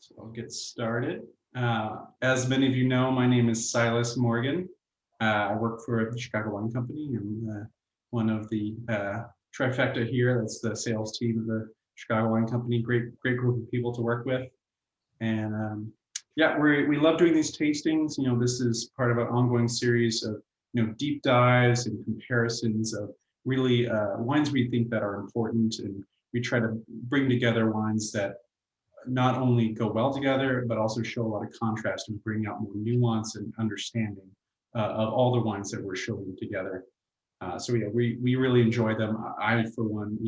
So I'll get started. As many of you know, my name is Silas Morgan. I work for the Chicago Wine Company. I'm one of the trifecta here. That's the sales team of the Chicago Wine Company. Great group of people to work with. And yeah, we love doing these tastings. You know, this is part of an ongoing series of deep dives and comparisons of really wines we think that are important, and we try to bring together wines that not only go well together, but also show a lot of contrast and bring out more nuance and understanding of all the wines that we're showing together. So yeah, we really enjoy them. I, for one,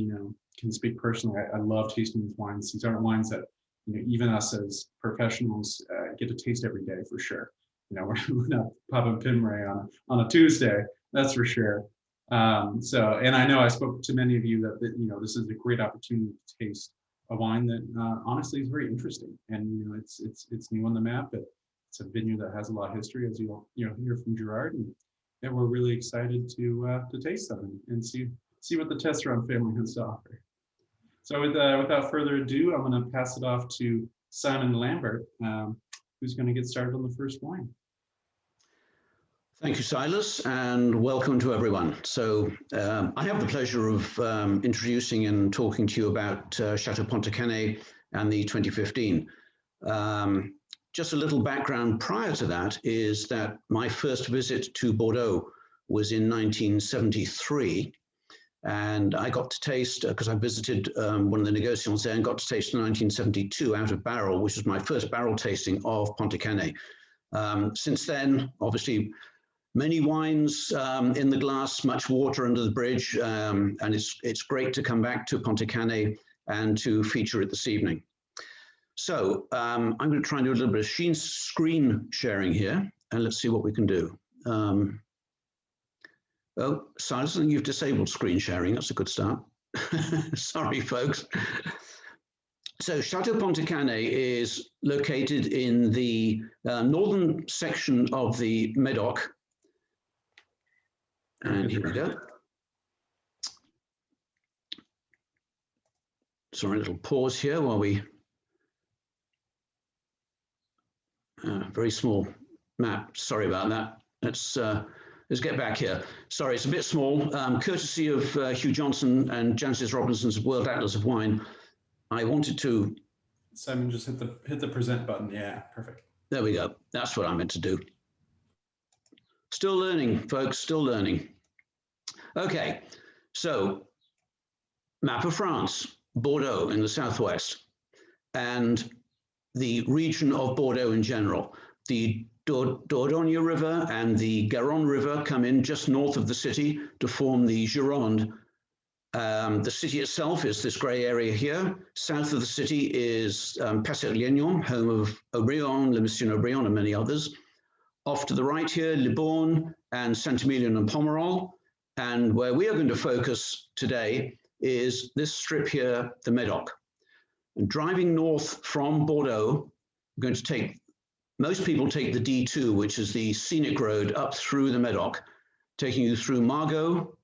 can speak personally. I love tasting these wines. These aren't wines that even us as professionals get to taste every day, for sure. We're not popping Pym Rae on a Tuesday, that's for sure. And I know I spoke to many of you that this is a great opportunity to taste a wine that honestly is very interesting, and it's new on the map, but it's a vineyard that has a lot of history, as you'll hear from Gerard, and yeah, we're really excited to taste them and see what the Tesseron family has to offer. So without further ado, I'm going to pass it off to Simon Lambert, who's going to get started on the first wine. Thank you, Silas, and welcome to everyone. So I have the pleasure of introducing and talking to you about Chateau Pontet Canet and the 2015. Just a little background prior to that is that my first visit to Bordeaux was in 1973, and I got to taste, because I visited one of the negotiants there and got to taste in 1972 out of barrel, which was my first barrel tasting of Pontet Canet. Since then, obviously, many wines in the glass, much water under the bridge, and it's great to come back to Pontet Canet and to feature it this evening. So I'm going to try and do a little bit of screen sharing here, and let's see what we can do. Oh, Silas, I think you've disabled screen sharing. That's a good start. Sorry, folks. So Chateau Pontet Canet is located in the northern section of the Médoc. And here we go. Sorry, a little pause here while we, very small map, sorry about that. Let's get back here. Sorry, it's a bit small. Courtesy of Hugh Johnson and Jancis Robinson's World Atlas of Wine, I wanted to... Simon, just hit the present button. Yeah, perfect. There we go. That's what I meant to do. Still learning, folks, still learning. Okay, so map of France, Bordeaux in the southwest, and the region of Bordeaux in general. The Dordogne River and the Garonne River come in just north of the city to form the Gironde. The city itself is this grey area here. South of the city is Passy-Lignon, home of Aubryon, Le Mission Aubryon, and many others. Off to the right here, Libourne and Saint-Emilion and Pomerol. And where we are going to focus today is this strip here, the Médoc. And driving north from Bordeaux, we're going to take, most people take the D2, which is the scenic road up through the Médoc, taking you through Margaux,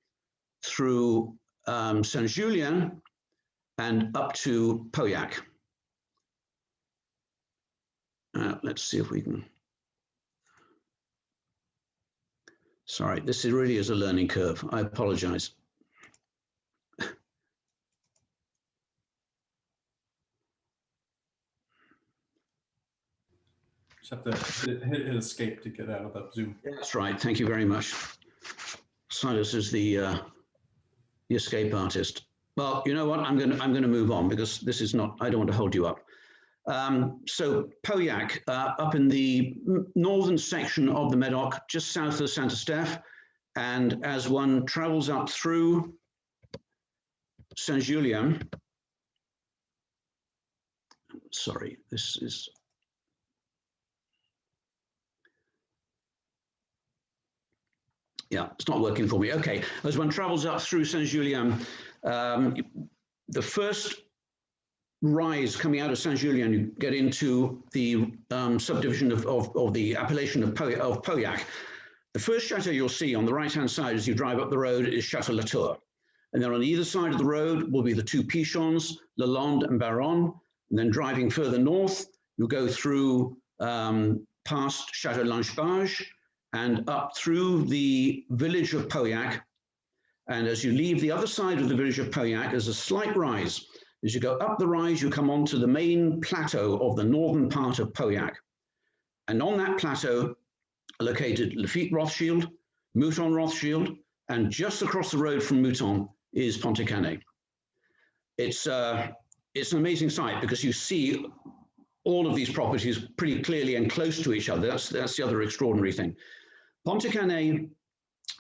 through Saint-Julien, and up to Pauillac. Let's see if we can. Sorry, this really is a learning curve. I apologize. Just have to hit escape to get out of the Zoom. That's right. Thank you very much. Silas is the escape artist. Well, you know what? I'm going to move on, because this is not. I don't want to hold you up. So Pauillac, up in the northern section of the Médoc, just south of Saint-Estèphe, and as one travels up through Saint-Julien, sorry, this is, yeah, it's not working for me. Okay, as one travels up through Saint-Julien, the first rise coming out of Saint-Julien, you get into the subdivision of the appellation of Pauillac. The first chateau you'll see on the right-hand side as you drive up the road is Chateau Latour. And then on either side of the road will be the two Pichons, Lalande and Baronne. And then driving further north, You'll go through past Chateau Langebage and up through the village of Pauillac. And as you leave the other side of the village of Pauillac, there's a slight rise. As you go up the rise, you come onto the main plateau of the northern part of Pauillac. And on that plateau are located Lafitte Rothschild, Mouton Rothschild, and just across the road from Mouton is Pontet Canet. It's an amazing site because you see all of these properties pretty clearly and close to each other. That's the other extraordinary thing. Pontet Canet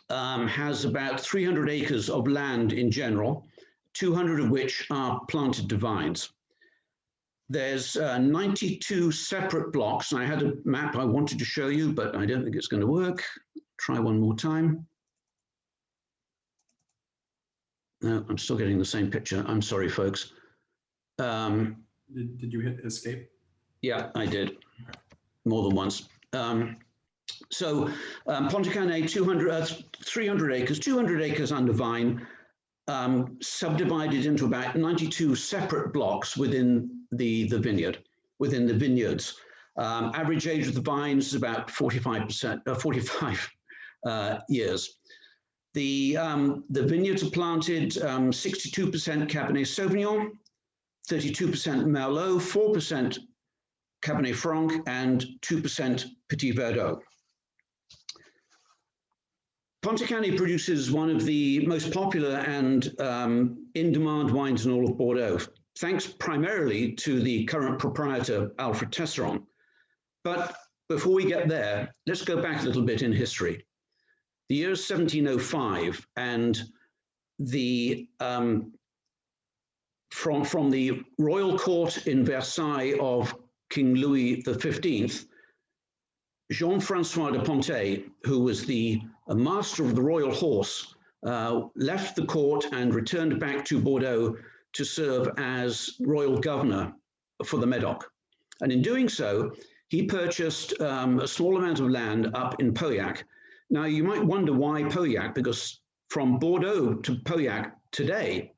has about 300 acres of land in general, 200 of which are planted to vines. There's 92 separate blocks. And I had a map I wanted to show you, but I don't think it's going to work. Try one more time. No, I'm still getting the same picture. I'm sorry, folks. Did you hit escape? Yeah, I did. More than once. Pontet Canet, 300 acres, 200 acres under vine, subdivided into about 92 separate blocks within the vineyard, within the vineyards. Average age of the vines is about 45 years. The vineyards are planted 62% Cabernet Sauvignon, 32% Merlot, 4% Cabernet Franc, and 2% Petit Verdot. Pontet Canet produces one of the most popular and in-demand wines in all of Bordeaux, thanks primarily to the current proprietor, Alfred Tesseron. But before we get there, let's go back a little bit in history. The year is 1705, and from the royal court in Versailles of King Louis XV, Jean-Francois de Pontet, who was the master of the royal horse, left the court and returned back to Bordeaux to serve as royal governor for the Medoc. And in doing so, he purchased a small amount of land up in Pauillac. Now, you might wonder why Pauillac, because from Bordeaux to Pauillac today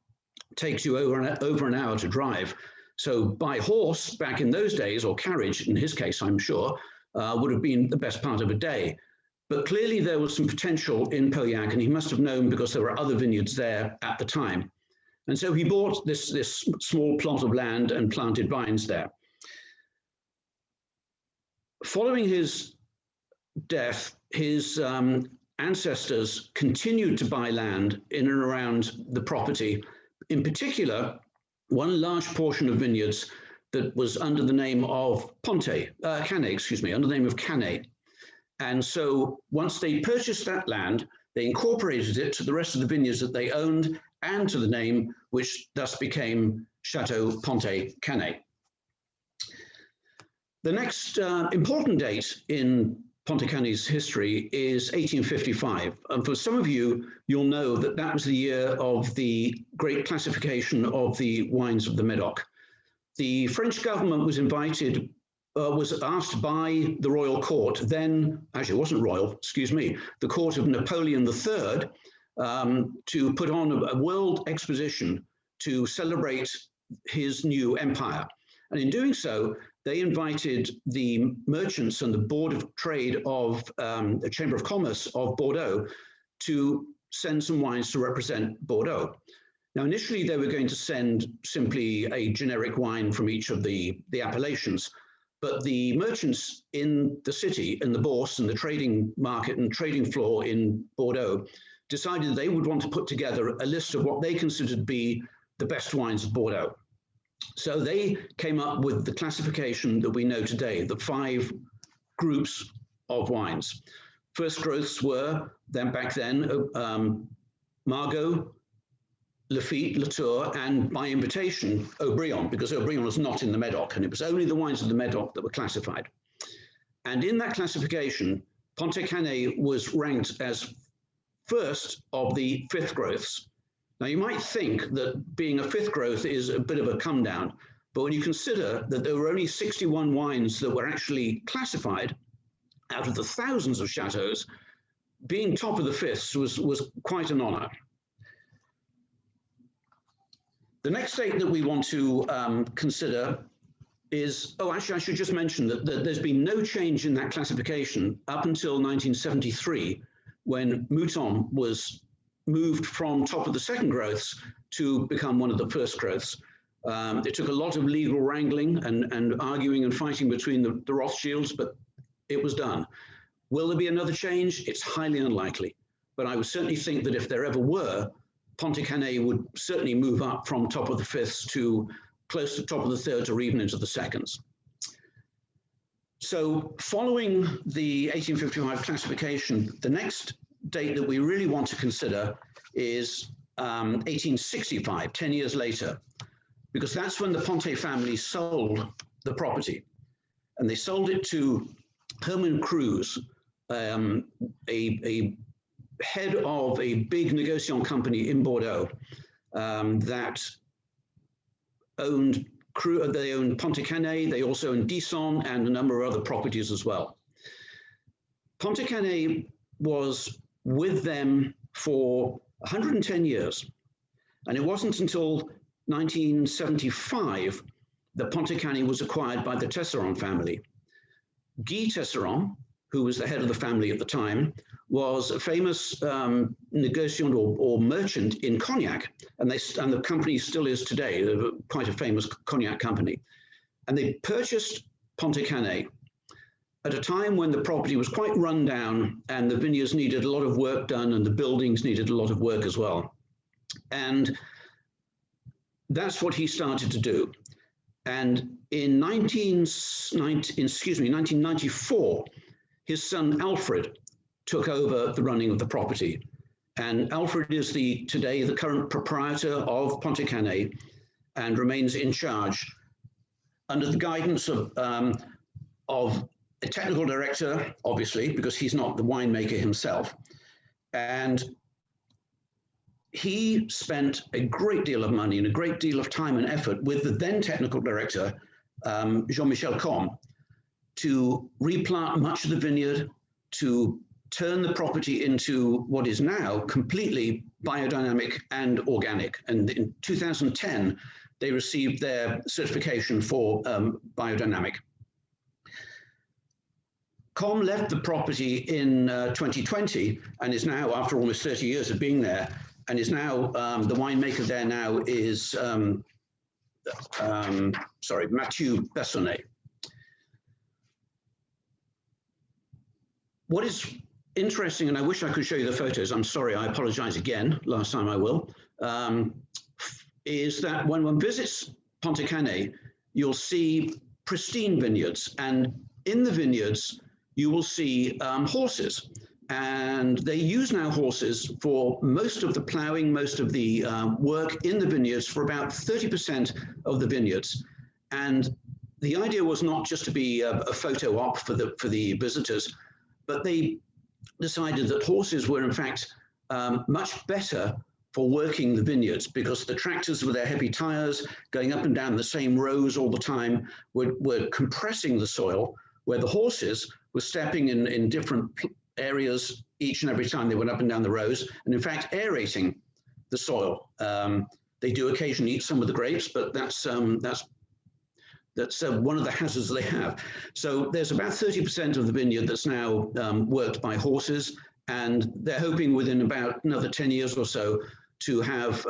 takes you over an hour to drive. So by horse back in those days, or carriage in his case, I'm sure, would have been the best part of a day. But clearly there was some potential in Pauillac, and he must have known because there were other vineyards there at the time. And so he bought this small plot of land and planted vines there. Following his death, his ancestors continued to buy land in and around the property. In particular, one large portion of vineyards that was under the name of Canet, under the name of Canet. And so once they purchased that land, they incorporated it to the rest of the vineyards that they owned and to the name, which thus became Chateau Pontet Canet. The next important date in Pontet Canet's history is 1855. And for some of you, you'll know that that was the year of the great classification of the wines of the Medoc. The French government was asked by the royal court, then, actually it wasn't royal, excuse me, the court of Napoleon III, to put on a world exposition to celebrate his new empire. And in doing so, they invited the merchants and the Board of Trade of the Chamber of Commerce of Bordeaux to send some wines to represent Bordeaux. Now, initially, they were going to send simply a generic wine from each of the appellations, but the merchants in the city, in the bourse and the trading market and trading floor in Bordeaux, decided they would want to put together a list of what they considered to be the best wines of Bordeaux. So they came up with the classification that we know today, the 5 groups of wines. First growths were, back then, Margaux, Lafitte, Latour, and by invitation, Haut-Brion, because Haut-Brion was not in the Medoc, and it was only the wines of the Medoc that were classified. And in that classification, Pontet Canet was ranked as first of the 5th growths. Now, you might think that being a 5th growth is a bit of a come down, but when you consider that there were only 61 wines that were actually classified out of the thousands of chateaus, being top of the 5th was quite an honor. The next date that we want to consider is, oh, actually, I should just mention that there's been no change in that classification up until 1973, when Mouton was moved from top of the second growths to become one of the first growths. It took a lot of legal wrangling and arguing and fighting between the Rothschilds, but it was done. Will there be another change? It's highly unlikely. But I would certainly think that if there ever were, Pontet Canet would certainly move up from top of the fifths to close to top of the thirds or even into the seconds. So following the 1855 classification, the next date that we really want to consider is 1865, 10 years later, because that's when the Pontet family sold the property. And they sold it to Herman Cruz, a head of a big negociant company in Bordeaux that owned they owned Pontet Canet, they also owned Disson and a number of other properties as well. Pontet Canet was with them for 110 years. And it wasn't until 1975 that Pontet Canet was acquired by the Tesseron family. Guy Tesseron, who was the head of the family at the time, was a famous negociant or merchant in cognac, and the company still is today, quite a famous cognac company. And they purchased Pontet Canet at a time when the property was quite run down and the vineyards needed a lot of work done and the buildings needed a lot of work as well. And that's what he started to do. And in 1994, his son Alfred took over the running of the property. And Alfred is today the current proprietor of Pontet Canet and remains in charge under the guidance of a technical director, obviously, because he's not the winemaker himself. And he spent a great deal of money and a great deal of time and effort with the then technical director, Jean-Michel Combe, to replant much of the vineyard, to turn the property into what is now completely biodynamic and organic. And in 2010, they received their certification for biodynamic. Combe left the property in 2020 and is now, after almost 30 years of being there, and is now, the winemaker there now is, Mathieu Bessonnet. What is interesting, and I wish I could show you the photos, I'm sorry, I apologize again, last time I will, is that when one visits Pontet Canet, you'll see pristine vineyards, and in the vineyards, you will see horses. And they use now horses for most of the plowing, most of the work in the vineyards for about 30% of the vineyards. And the idea was not just to be a photo op for the visitors, but they decided that horses were in fact much better for working the vineyards, because the tractors with their heavy tires going up and down the same rows all the time were compressing the soil, where the horses were stepping in different areas each and every time they went up and down the rows, and in fact aerating the soil. They do occasionally eat some of the grapes, but that's one of the hazards they have. So there's about 30% of the vineyard that's now worked by horses, and they're hoping within about another 10 years or so to have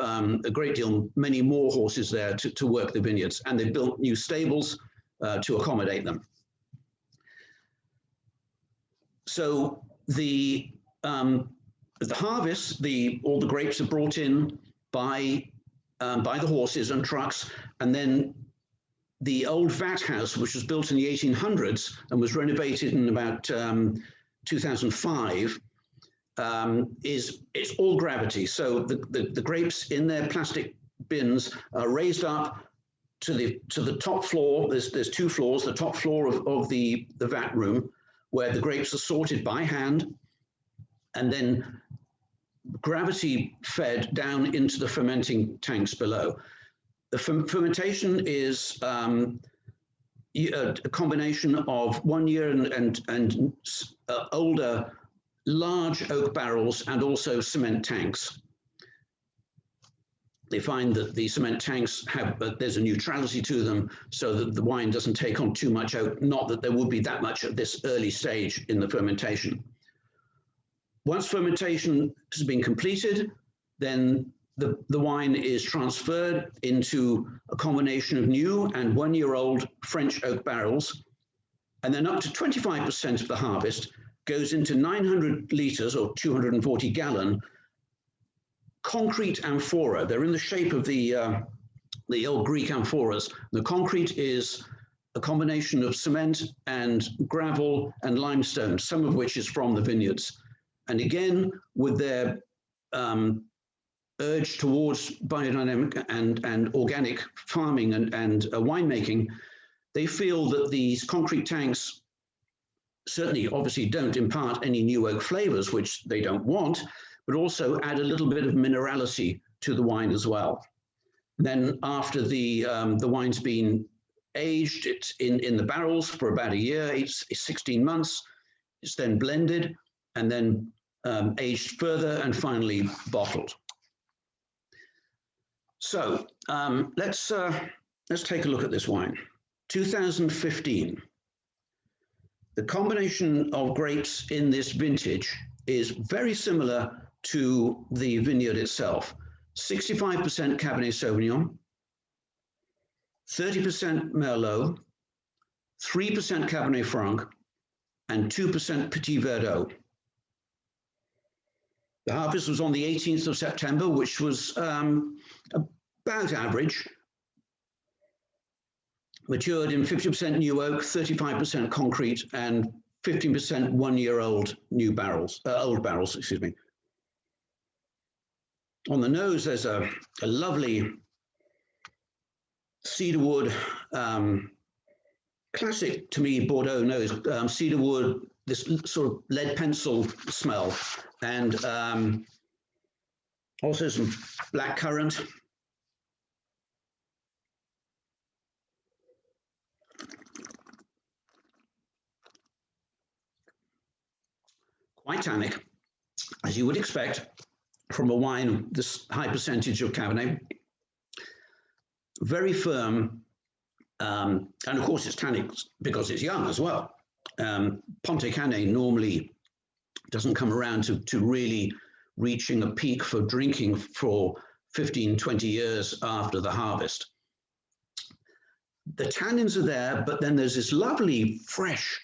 many more horses there to work the vineyards. And they've built new stables to accommodate them. So the harvest, all the grapes are brought in by the horses and trucks, and then the old vat house, which was built in the 1800s and was renovated in about 2005, it's all gravity. So the grapes in their plastic bins are raised up to the top floor. There's two floors. The top floor of the vat room, where the grapes are sorted by hand, and then gravity fed down into the fermenting tanks below. The fermentation is a combination of 1 year and older large oak barrels and also cement tanks. They find that the cement tanks have, there's a neutrality to them so that the wine doesn't take on too much oak, not that there would be that much at this early stage in the fermentation. Once fermentation has been completed, then the wine is transferred into a combination of new and 1-year-old French oak barrels, and then up to 25% of the harvest goes into 900 litres or 240 gallon concrete amphora. They're in the shape of the old Greek amphoras. The concrete is a combination of cement and gravel and limestone, some of which is from the vineyards. And again, with their urge towards biodynamic and organic farming and winemaking, they feel that these concrete tanks certainly obviously don't impart any new oak flavors, which they don't want, but also add a little bit of minerality to the wine as well. Then after the wine's been aged, it's in the barrels for about a year, it's 16 months, it's then blended and then aged further and finally bottled. So let's take a look at this wine. 2015. The combination of grapes in this vintage is very similar to the vineyard itself. 65% Cabernet Sauvignon, 30% Merlot, 3% Cabernet Franc, and 2% Petit Verdot. The harvest was on the 18th of September, which was about average. Matured in 50% new oak, 35% concrete, and 15% 1-year-old old barrels, excuse me. On the nose, there's a lovely cedarwood, classic to me Bordeaux nose, cedarwood, this sort of lead pencil smell, and also some black currant. Quite tannic, as you would expect from a wine this high percentage of Cabernet. Very firm, and of course it's tannic because it's young as well. Pontet Canet normally doesn't come around to really reaching a peak for drinking for 15, 20 years after the harvest. The tannins are there, but then there's this lovely fresh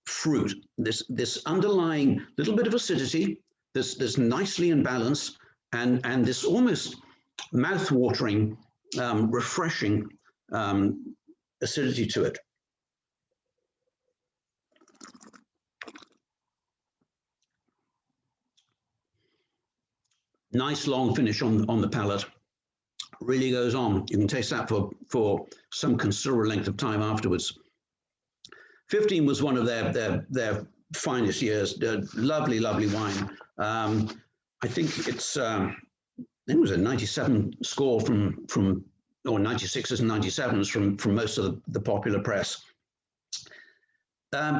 fruit, this underlying little bit of acidity, this nicely in balance, and this almost mouth-watering, refreshing acidity to it. Nice long finish on the palate. Really goes on. You can taste that for some considerable length of time afterwards. 15 was one of their finest years. Lovely, lovely wine. I think it's it was a 97 score from or 96s and 97s from most of the popular press.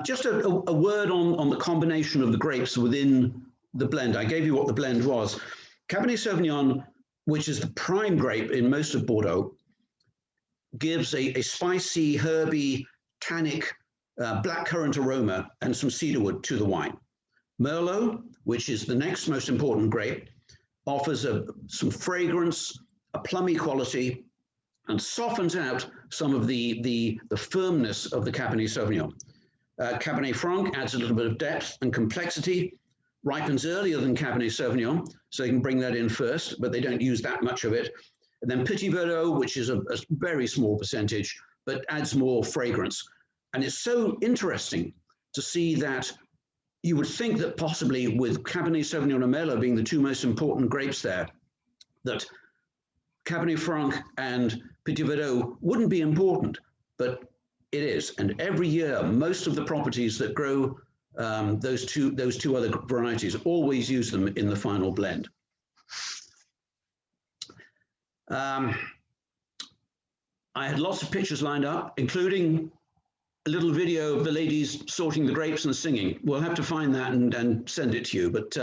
Just a word on the combination of the grapes within the blend. I gave you what the blend was. Cabernet Sauvignon, which is the prime grape in most of Bordeaux, gives a spicy, herby, tannic, blackcurrant aroma and some cedarwood to the wine. Merlot, which is the next most important grape, offers some fragrance, a plummy quality, and softens out some of the firmness of the Cabernet Sauvignon. Cabernet Franc adds a little bit of depth and complexity, ripens earlier than Cabernet Sauvignon, so you can bring that in first, but they don't use that much of it. And then Petit Verdot, which is a very small percentage, but adds more fragrance. And it's so interesting to see that you would think that possibly with Cabernet Sauvignon and Merlot being the two most important grapes there, that Cabernet Franc and Petit Verdot wouldn't be important, but it is. And every year, most of the properties that grow those two other varieties always use them in the final blend. I had lots of pictures lined up, including a little video of the ladies sorting the grapes and singing. We'll have to find that and send it to you. But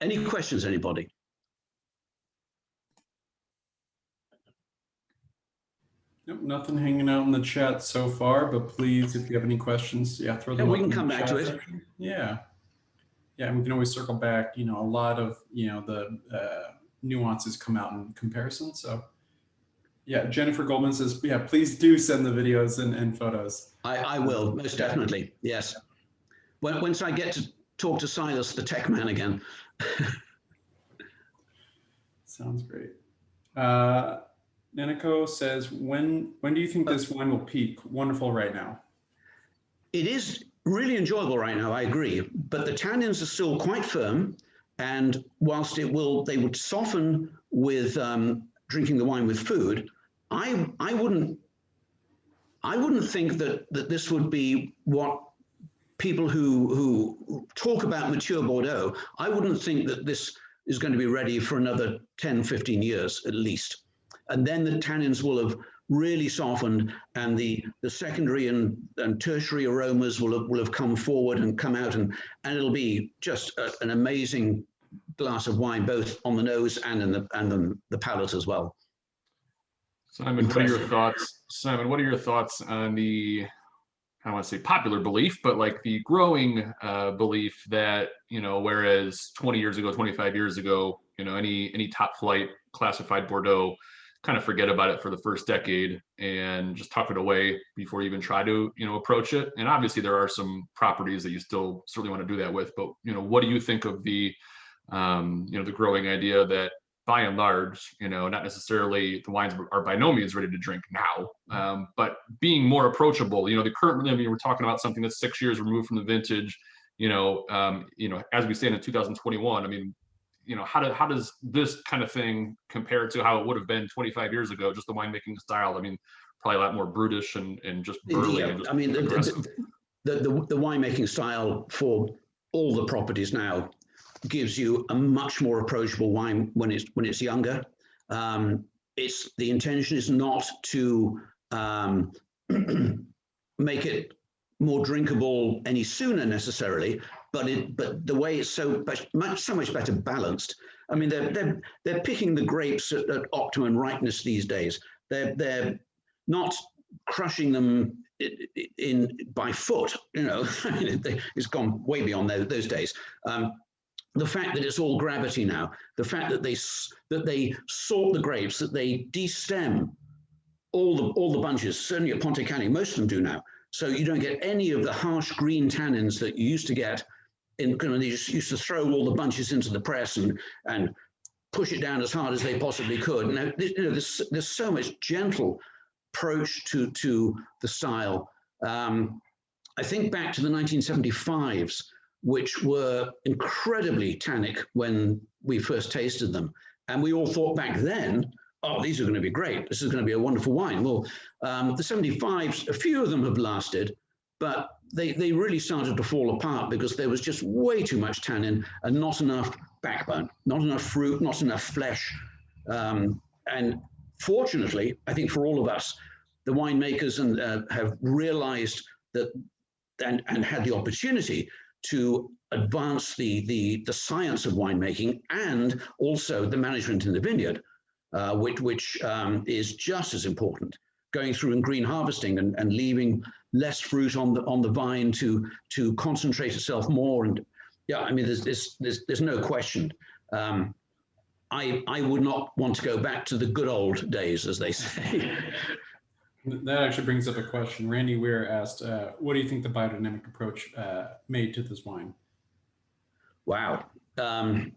any questions, anybody? Nope, nothing hanging out in the chat so far, but please, if you have any questions, yeah, throw them And up we can in come the back chat to it. section. Yeah. Yeah, and we can always circle back. A lot of, the nuances come out in comparison. So yeah, Jennifer Goldman says, yeah, please do send the videos and photos. I will, most definitely. Yes. Once I get to talk to Silas, the tech man, again. Sounds great. Nanako says, when do you think this wine will peak? Wonderful right now. It is really enjoyable right now, I agree, but the tannins are still quite firm. And whilst they would soften with drinking the wine with food, I wouldn't think that this would be what people who talk about mature Bordeaux, I wouldn't think that this is going to be ready for another 10, 15 years at least. And then the tannins will have really softened, and the secondary and tertiary aromas will have come forward and come out, and it'll be just an amazing glass of wine, both on the nose and in the palate as well. Simon, what are your thoughts? Simon, what are your thoughts on the, I don't want to say popular belief, but like the growing belief that, whereas 20 years ago, 25 years ago, any top flight classified Bordeaux, kind of forget about it for the first decade and just tuck it away before you even try to, approach it. And obviously there are some properties that you still certainly want to do that with, but, what do you think of the, the growing idea that by and large, not necessarily the wines are by no means ready to drink now, but being more approachable, the current, we're talking about something that's 6 years removed from the vintage, as we stand in 2021, I mean, how does this kind of thing compare to how it would have been 25 years ago, just the winemaking style? I mean, probably a lot more brutish and just burly. And just the winemaking style for all the properties now gives you a much more approachable wine when it's younger. The intention is not to make it more drinkable any sooner necessarily, but the way it's so much better balanced. I mean, they're picking the grapes at optimum ripeness these days. They're not crushing them by foot. It's gone way beyond those days. The fact that it's all gravity now, the fact that they sort the grapes, that they destem all the bunches, certainly at Pontet Canet, most of them do now. So you don't get any of the harsh green tannins that you used to get. They just used to throw all the bunches into the press and push it down as hard as they possibly could. Now, there's so much gentle approach to the style. I think back to the 1975s, which were incredibly tannic when we first tasted them. And we all thought back then, oh, these are going to be great. This is going to be a wonderful wine. Well, the 75s, a few of them have lasted, but they really started to fall apart because there was just way too much tannin and not enough backbone, not enough fruit, not enough flesh. And fortunately, I think for all of us, the winemakers have realized that and had the opportunity to advance the science of winemaking and also the management in the vineyard, which is just as important. Going through and green harvesting and leaving less fruit on the vine to concentrate itself more. And yeah, I mean, there's no question. I would not want to go back to the good old days, as they say. That actually brings up a question. Randy Weir asked, what do you think the biodynamic approach made to this wine? Wow. And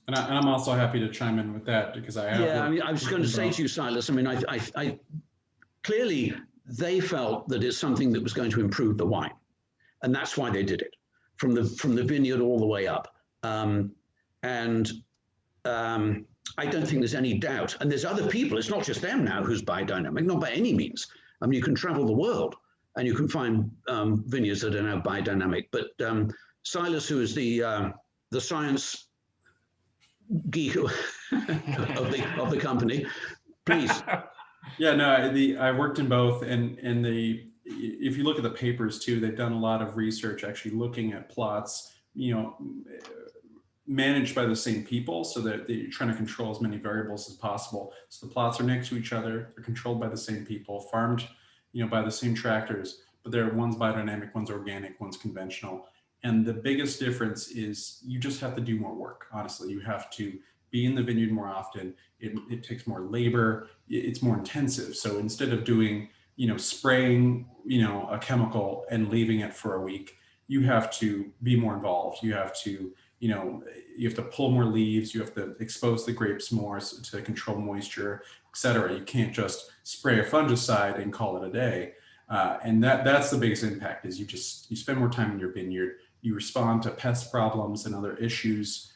I'm also happy to chime in with that because I have. Yeah, I mean, I was going to say to you, Silas, I mean, I clearly they felt that it's something that was going to improve the wine. And that's why they did it from the vineyard all the way up. I don't think there's any doubt. And there's other people, it's not just them now who's biodynamic, not by any means. I mean, you can travel the world and you can find vineyards that are now biodynamic. But Silas, who is the science geek of the company, please. Yeah, no, I worked in both, and if you look at the papers too, they've done a lot of research actually looking at plots, managed by the same people, so that you're trying to control as many variables as possible. So the plots are next to each other, they're controlled by the same people, farmed, by the same tractors, but one's biodynamic, one's organic, one's conventional. And the biggest difference is you just have to do more work. Honestly, you have to be in the vineyard more often. It takes more labor. It's more intensive. So instead of doing, spraying, a chemical and leaving it for a week, you have to be more involved. You have to, pull more leaves. You have to expose the grapes more to control moisture, et cetera. You can't just spray a fungicide and call it a day. And that's the biggest impact, is you spend more time in your vineyard. You respond to pest problems and other issues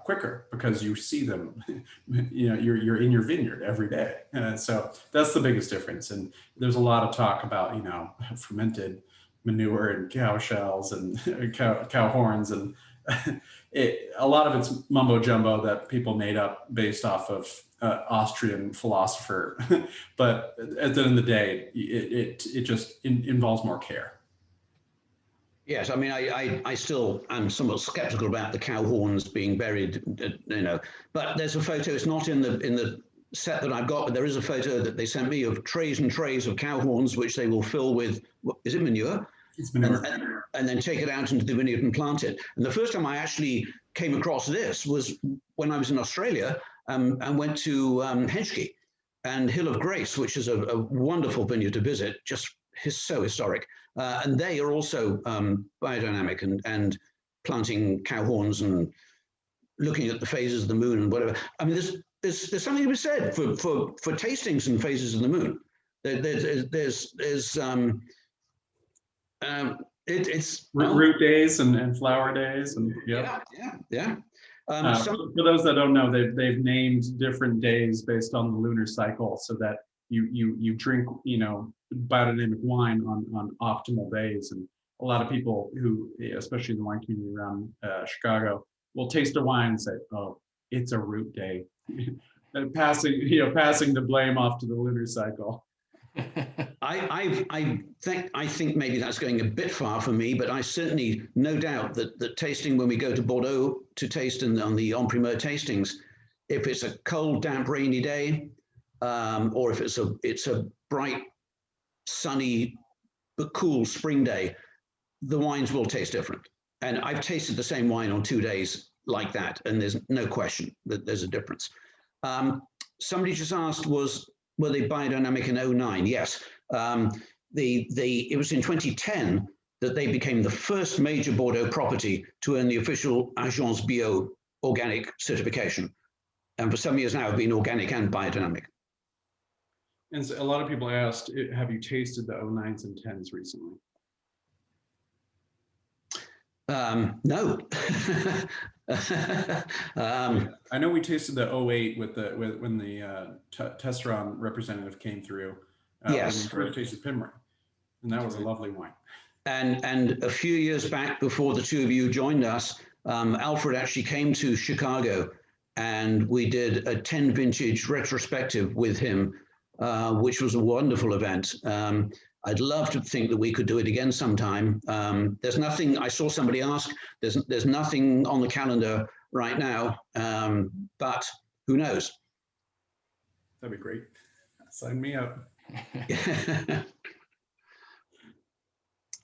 quicker because you see them. You're in your vineyard every day. So that's the biggest difference. And there's a lot of talk about fermented manure and cow shells and cow horns, and a lot of it's mumbo jumbo that people made up based off of Austrian philosopher. But at the end of the day, it just involves more care. Yes, I mean, I still am somewhat skeptical about the cow horns being buried, but there's a photo. It's not in the set that I've got, but there is a photo that they sent me of trays and trays of cow horns, which they will fill with, is it manure? It's manure. And then take it out into the vineyard and plant it. And the first time I actually came across this was when I was in Australia and went to Henschke and Hill of Grace, which is a wonderful vineyard to visit, just so historic. And they are also biodynamic and planting cow horns and looking at the phases of the moon and whatever. I mean, there's something to be said for tastings and phases of the moon. It's root days and flower days, and yeah. For those that don't know, they've named different days based on the lunar cycle, so that you drink biodynamic wine on optimal days. And a lot of people who, especially in the wine community around Chicago, will taste a wine and say, "Oh, it's a root day," passing the blame off to the lunar cycle. I think maybe that's going a bit far for me, but I certainly no doubt that tasting, when we go to Bordeaux to taste on the en primeur tastings, if it's a cold, damp, rainy day, or if it's a bright, sunny, but cool spring day, the wines will taste different. And I've tasted the same wine on 2 days like that, and there's no question that there's a difference. Somebody just asked, were they biodynamic in 2009? Yes. It was in 2010 that they became the first major Bordeaux property to earn the official Agence Bio organic certification. And for some years now, have been organic and biodynamic. And so a lot of people asked, have you tasted the 09s and 10s recently? No. I know we tasted the 08 when the Tesseron representative came through. Yes. When we first tasted Pym Rae, and that was a lovely wine. And a few years back, before the two of you joined us, Alfred actually came to Chicago, and we did a 10 vintage retrospective with him, which was a wonderful event. I'd love to think that we could do it again sometime. There's nothing, I saw somebody ask, there's nothing on the calendar right now, but who knows? That'd be great. Sign me up.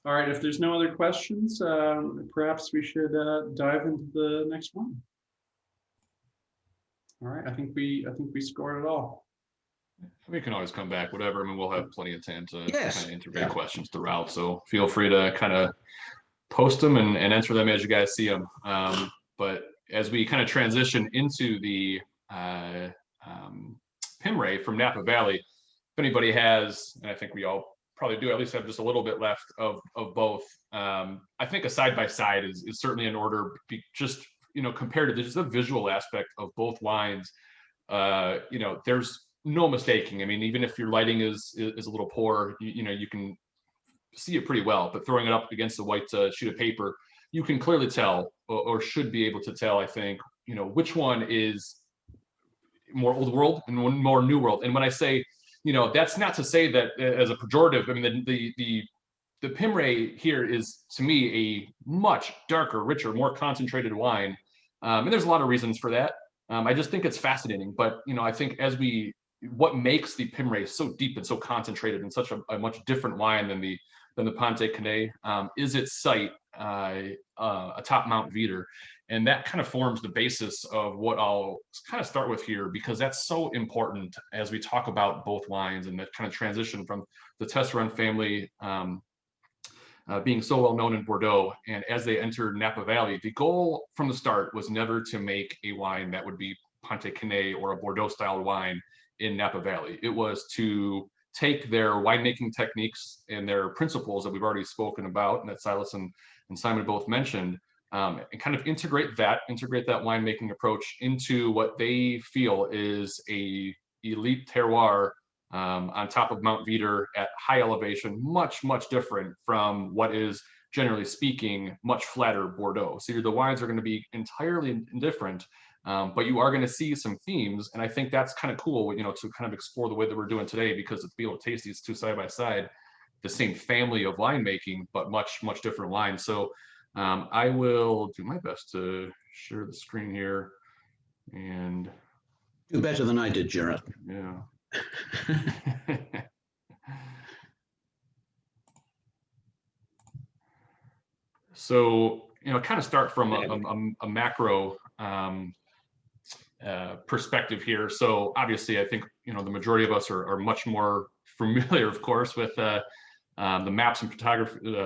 All right, if there's no other questions, perhaps we should dive into the next one. All right, I think we scored it all. We can always come back, whatever. I mean, we'll have plenty of time to Yes. kind of integrate questions throughout. So feel free to kind of post them and answer them as you guys see them. But as we kind of transition into the Pym Rae from Napa Valley, if anybody has, and I think we all probably do, at least have just a little bit left of both. I think a side-by-side is certainly in order, just, compared to just the visual aspect of both wines. There's no mistaking. I mean, even if your lighting is a little poor, you can see it pretty well, but throwing it up against a white sheet of paper, you can clearly tell, or should be able to tell, I think, which one is more old world and one more new world. And when I say, that's not to say that as a pejorative. I mean, the Pym Rae here is, to me, a much darker, richer, more concentrated wine And there's a lot of reasons for that. I just think it's fascinating. But, I think what makes the Pym Rae so deep and so concentrated and such a much different wine than the Pontet Canet is its site atop Mount Veeder. And that kind of forms the basis of what I'll kind of start with here, because that's so important as we talk about both wines and that kind of transition from the Tesseron family being so well known in Bordeaux. And as they entered Napa Valley, the goal from the start was never to make a wine that would be Pontet Canet or a Bordeaux style wine in Napa Valley. It was to take their winemaking techniques and their principles that we've already spoken about, and that Silas and Simon both mentioned, and kind of integrate that winemaking approach into what they feel is a elite terroir on top of Mount Veeder at high elevation, much different from what is, generally speaking, much flatter Bordeaux. So the wines are going to be entirely different, but you are going to see some themes, and I think that's kind of cool, to kind of explore the way that we're doing today, because to be able to taste these two side by side, the same family of winemaking, but much different wines. So I will do my best to share the screen here, and do better than I did, Gerard. Yeah. So, kind of start from a macro perspective here. So obviously, I think, the majority of us are much more familiar, of course, with the maps and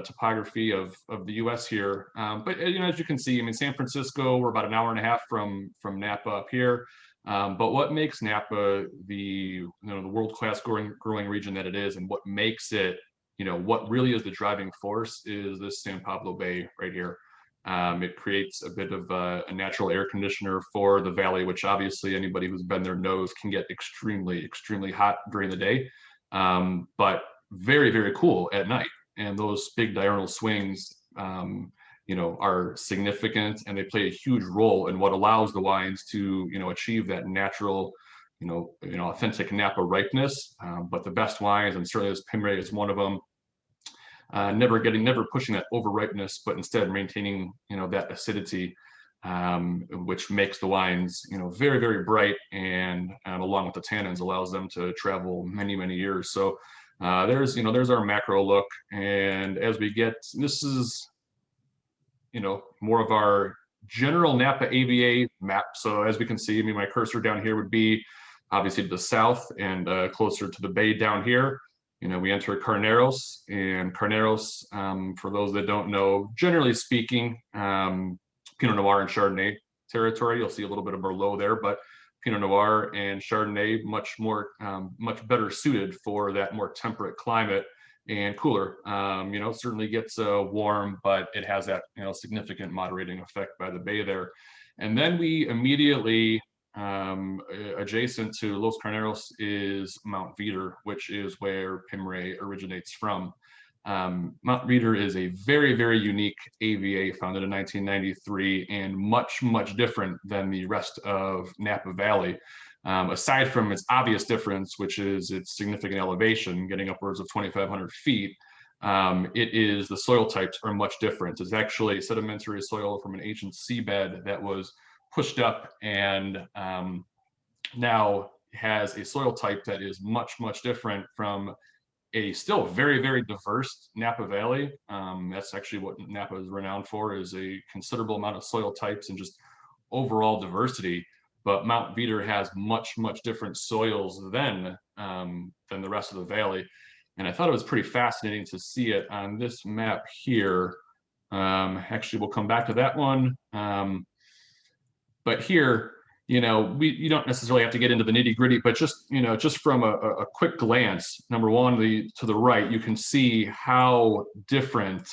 topography of the U.S. here. But as you can see, San Francisco, we're about an hour and a half from Napa up here. But what makes Napa the world-class growing region that it is, and what makes it, what really is the driving force, is this San Pablo Bay right here. It creates a bit of a natural air conditioner for the valley, which obviously anybody who's been there knows can get extremely hot during the day, but very cool at night. And those big diurnal swings are significant, and they play a huge role in what allows the wines to achieve that natural authentic Napa ripeness. But the best wines, and certainly this Pym Rae is one of them, never pushing that over ripeness, but instead maintaining that acidity, which makes the wines very bright, and along with the tannins allows them to travel many years. So there's our macro look. And as we get, this is more of our general Napa AVA map. So as we can see, my cursor down here would be obviously to the south and closer to the bay down here. We enter Carneros, and Carneros, for those that don't know, generally speaking, Pinot Noir and Chardonnay territory. You'll see a little bit of Merlot there, but Pinot Noir and Chardonnay much better suited for that more temperate climate and cooler. Certainly gets warm, but it has that significant moderating effect by the bay there. And then we immediately adjacent to Los Carneros is Mount Veeder, which is where Pym Rae originates from. Mount Veeder is a very unique AVA founded in 1993, and much different than the rest of Napa Valley. Aside from its obvious difference, which is its significant elevation, getting upwards of 2,500 feet, the soil types are much different. It's actually sedimentary soil from an ancient seabed that was pushed up, and now has a soil type that is much different from a still very diverse Napa Valley. That's actually what Napa is renowned for, is a considerable amount of soil types and just overall diversity. But Mount Veeder has much different soils than the rest of the valley. And I thought it was pretty fascinating to see it on this map here. Actually, we'll come back to that one. But here, you don't necessarily have to get into the nitty gritty, but just from a quick glance, number one, to the right, you can see how different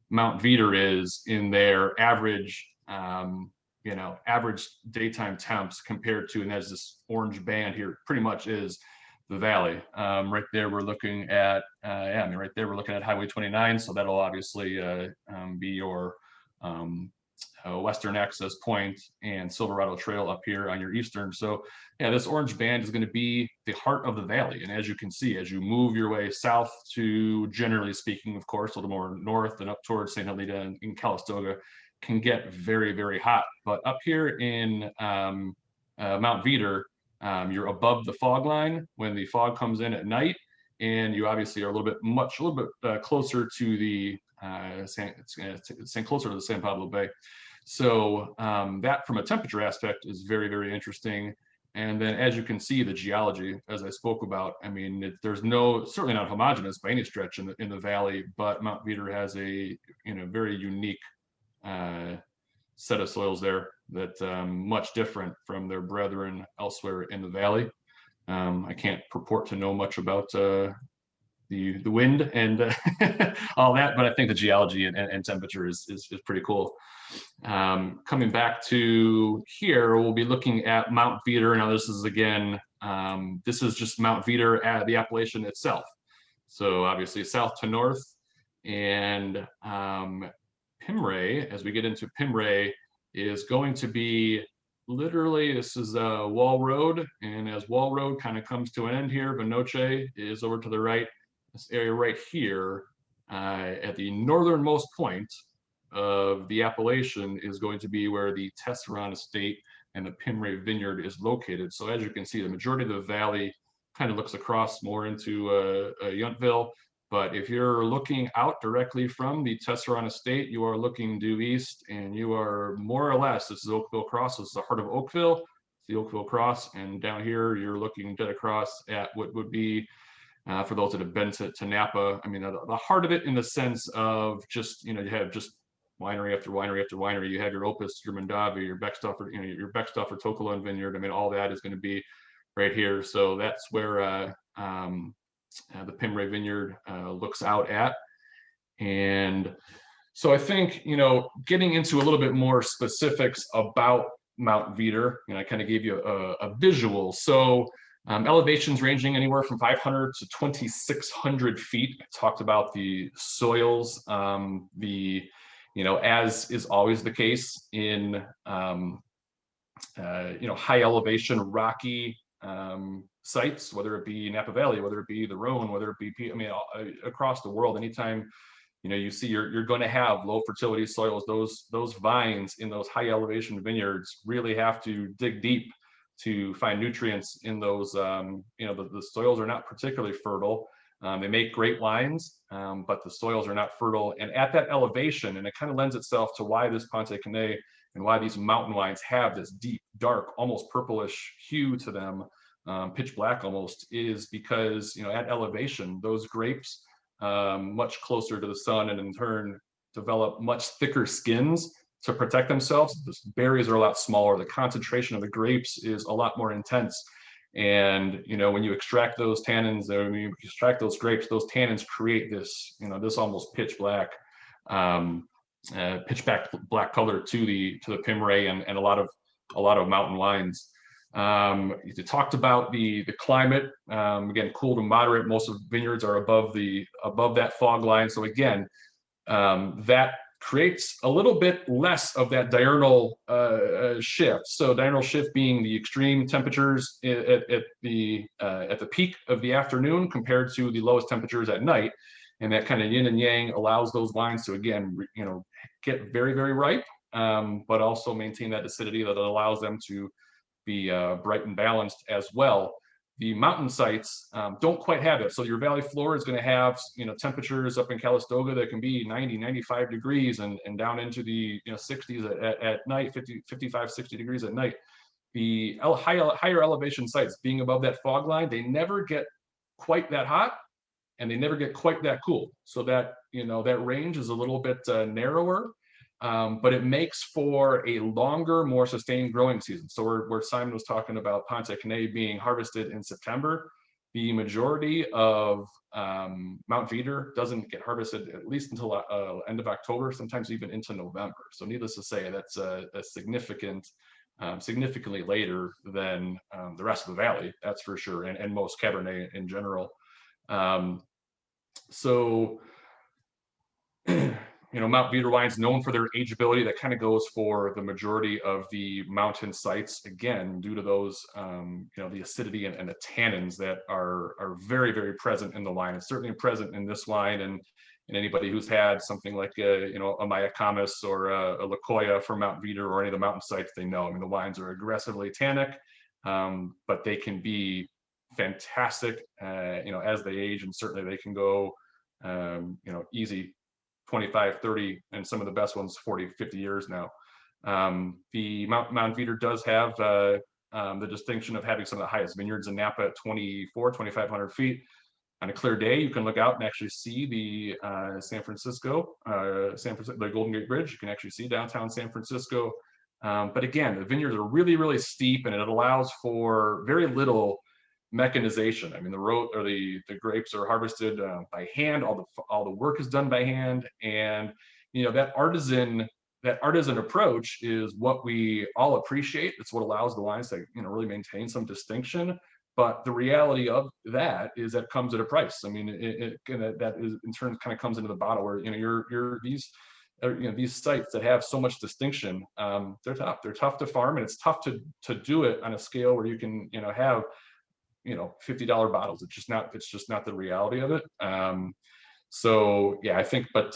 Mount Veeder is in their average, average daytime temps compared to, and there's this orange band here, pretty much is the valley. Right there, we're looking at, right there, we're looking at Highway 29. So that'll obviously be your western access point, and Silverado Trail up here on your eastern. So yeah, this orange band is going to be the heart of the valley. And as you can see, as you move your way south to, generally speaking, of course, a little more north and up towards St. Helena and in Calistoga can get very, very hot. But up here in Mount Veeder, you're above the fog line when the fog comes in at night, and you obviously are a little bit closer to the closer to the San Pablo Bay. So that from a temperature aspect is very, very interesting. And then as you can see, the geology, as I spoke about, I mean, there's certainly not homogeneous by any stretch in the valley, but Mount Veeder has a very unique set of soils there that much different from their brethren elsewhere in the valley. I can't purport to know much about the wind and all that, but I think the geology and temperature is pretty cool. Coming back to here, we'll be looking at Mount Veeder. Now this is again, this is just Mount Veeder at the appellation itself. So obviously south to north, and Pym Rae, as we get into Pym Rae, is going to be literally, this is Wall Road, and as Wall Road kind of comes to an end here, Benoche is over to the right. This area right here at the northernmost point of the appellation is going to be where the Tesseron estate and the Pym Rae vineyard is located. So as you can see, the majority of the valley kind of looks across more into Yountville. But if you're looking out directly from the Tesseron estate, you are looking due east, and you are more or less, this is Oakville Cross, this is the heart of Oakville, it's the Oakville Cross, and down here you're looking dead across at what would be, for those that have been to Napa, I mean, the heart of it in the sense of just, you have just winery after winery after winery. You have your Opus, your Mondavi, your Beckstoffer, your Beckstoffer Tokelon vineyard. I mean, all that is going to be right here. So that's where the Pym Rae vineyard looks out at. And so I think, getting into a little bit more specifics about Mount Veeder, and I kind of gave you a visual. So elevations ranging anywhere from 500 to 2,600 feet. I talked about the soils, as is always the case in, high elevation, rocky sites, whether it be Napa Valley, whether it be the Rhone, whether it be, across the world, anytime, you see you're going to have low fertility soils, those vines in those high elevation vineyards really have to dig deep to find nutrients in those, the soils are not particularly fertile. They make great wines, but the soils are not fertile. And at that elevation, and it kind of lends itself to why this Pontet Canet and why these mountain wines have this deep, dark, almost purplish hue to them, pitch black almost, is because, at elevation, those grapes, much closer to the sun, and in turn develop much thicker skins to protect themselves. The berries are a lot smaller. The concentration of the grapes is a lot more intense. And, when you extract those tannins, or when you extract those grapes, those tannins create this, this almost pitch black color to the Pym Rae and a lot of mountain wines. You talked about the climate, again, cool to moderate. Most of the vineyards are above that fog line. So again, that creates a little bit less of that diurnal shift. So diurnal shift being the extreme temperatures at the peak of the afternoon compared to the lowest temperatures at night. And that kind of yin and yang allows those wines to, again, get very, very ripe, but also maintain that acidity that allows them to be bright and balanced as well. The mountain sites don't quite have it. So your valley floor is going to have, temperatures up in Calistoga that can be 90, 95 degrees and down into the 60s at night, 55, 60 degrees at night. The higher elevation sites being above that fog line, they never get quite that hot and they never get quite that cool. So that, that range is a little bit narrower. But it makes for a longer, more sustained growing season. So where Simon was talking about Pontet Canet being harvested in September, the majority of Mount Veeder doesn't get harvested at least until end of October, sometimes even into November. So needless to say, that's a significantly later than the rest of the valley, that's for sure, and most Cabernet in general. Mount Veeder wine's known for their ageability. That kind of goes for the majority of the mountain sites, again, due to those, the acidity and the tannins that are very, very present in the wine. It's certainly present in this wine, and And anybody who's had something like a Mayacamas or a La Coya from Mount Veeder or any of the mountain sites, they know. I mean, the wines are aggressively tannic, but they can be fantastic, as they age, and certainly they can go, easy 25, 30, and some of the best ones 40, 50 years now. The Mount Veeder does have the distinction of having some of the highest vineyards in Napa at 2,500 feet. On a clear day, you can look out and actually see the San Francisco, the Golden Gate Bridge. You can actually see downtown San Francisco. But again, the vineyards are really, really steep, and it allows for very little mechanization. I mean, the grapes are harvested by hand. All the work is done by hand, and that artisan approach is what we all appreciate. It's what allows the wines to really maintain some distinction. But the reality of that is that comes at a price. I mean, that is in turn kind of comes into the bottle where these sites that have so much distinction, they're tough. They're tough to farm, and it's tough to do it on a scale where you can have $50 bottles. It's just not the reality of it. So yeah, I think, but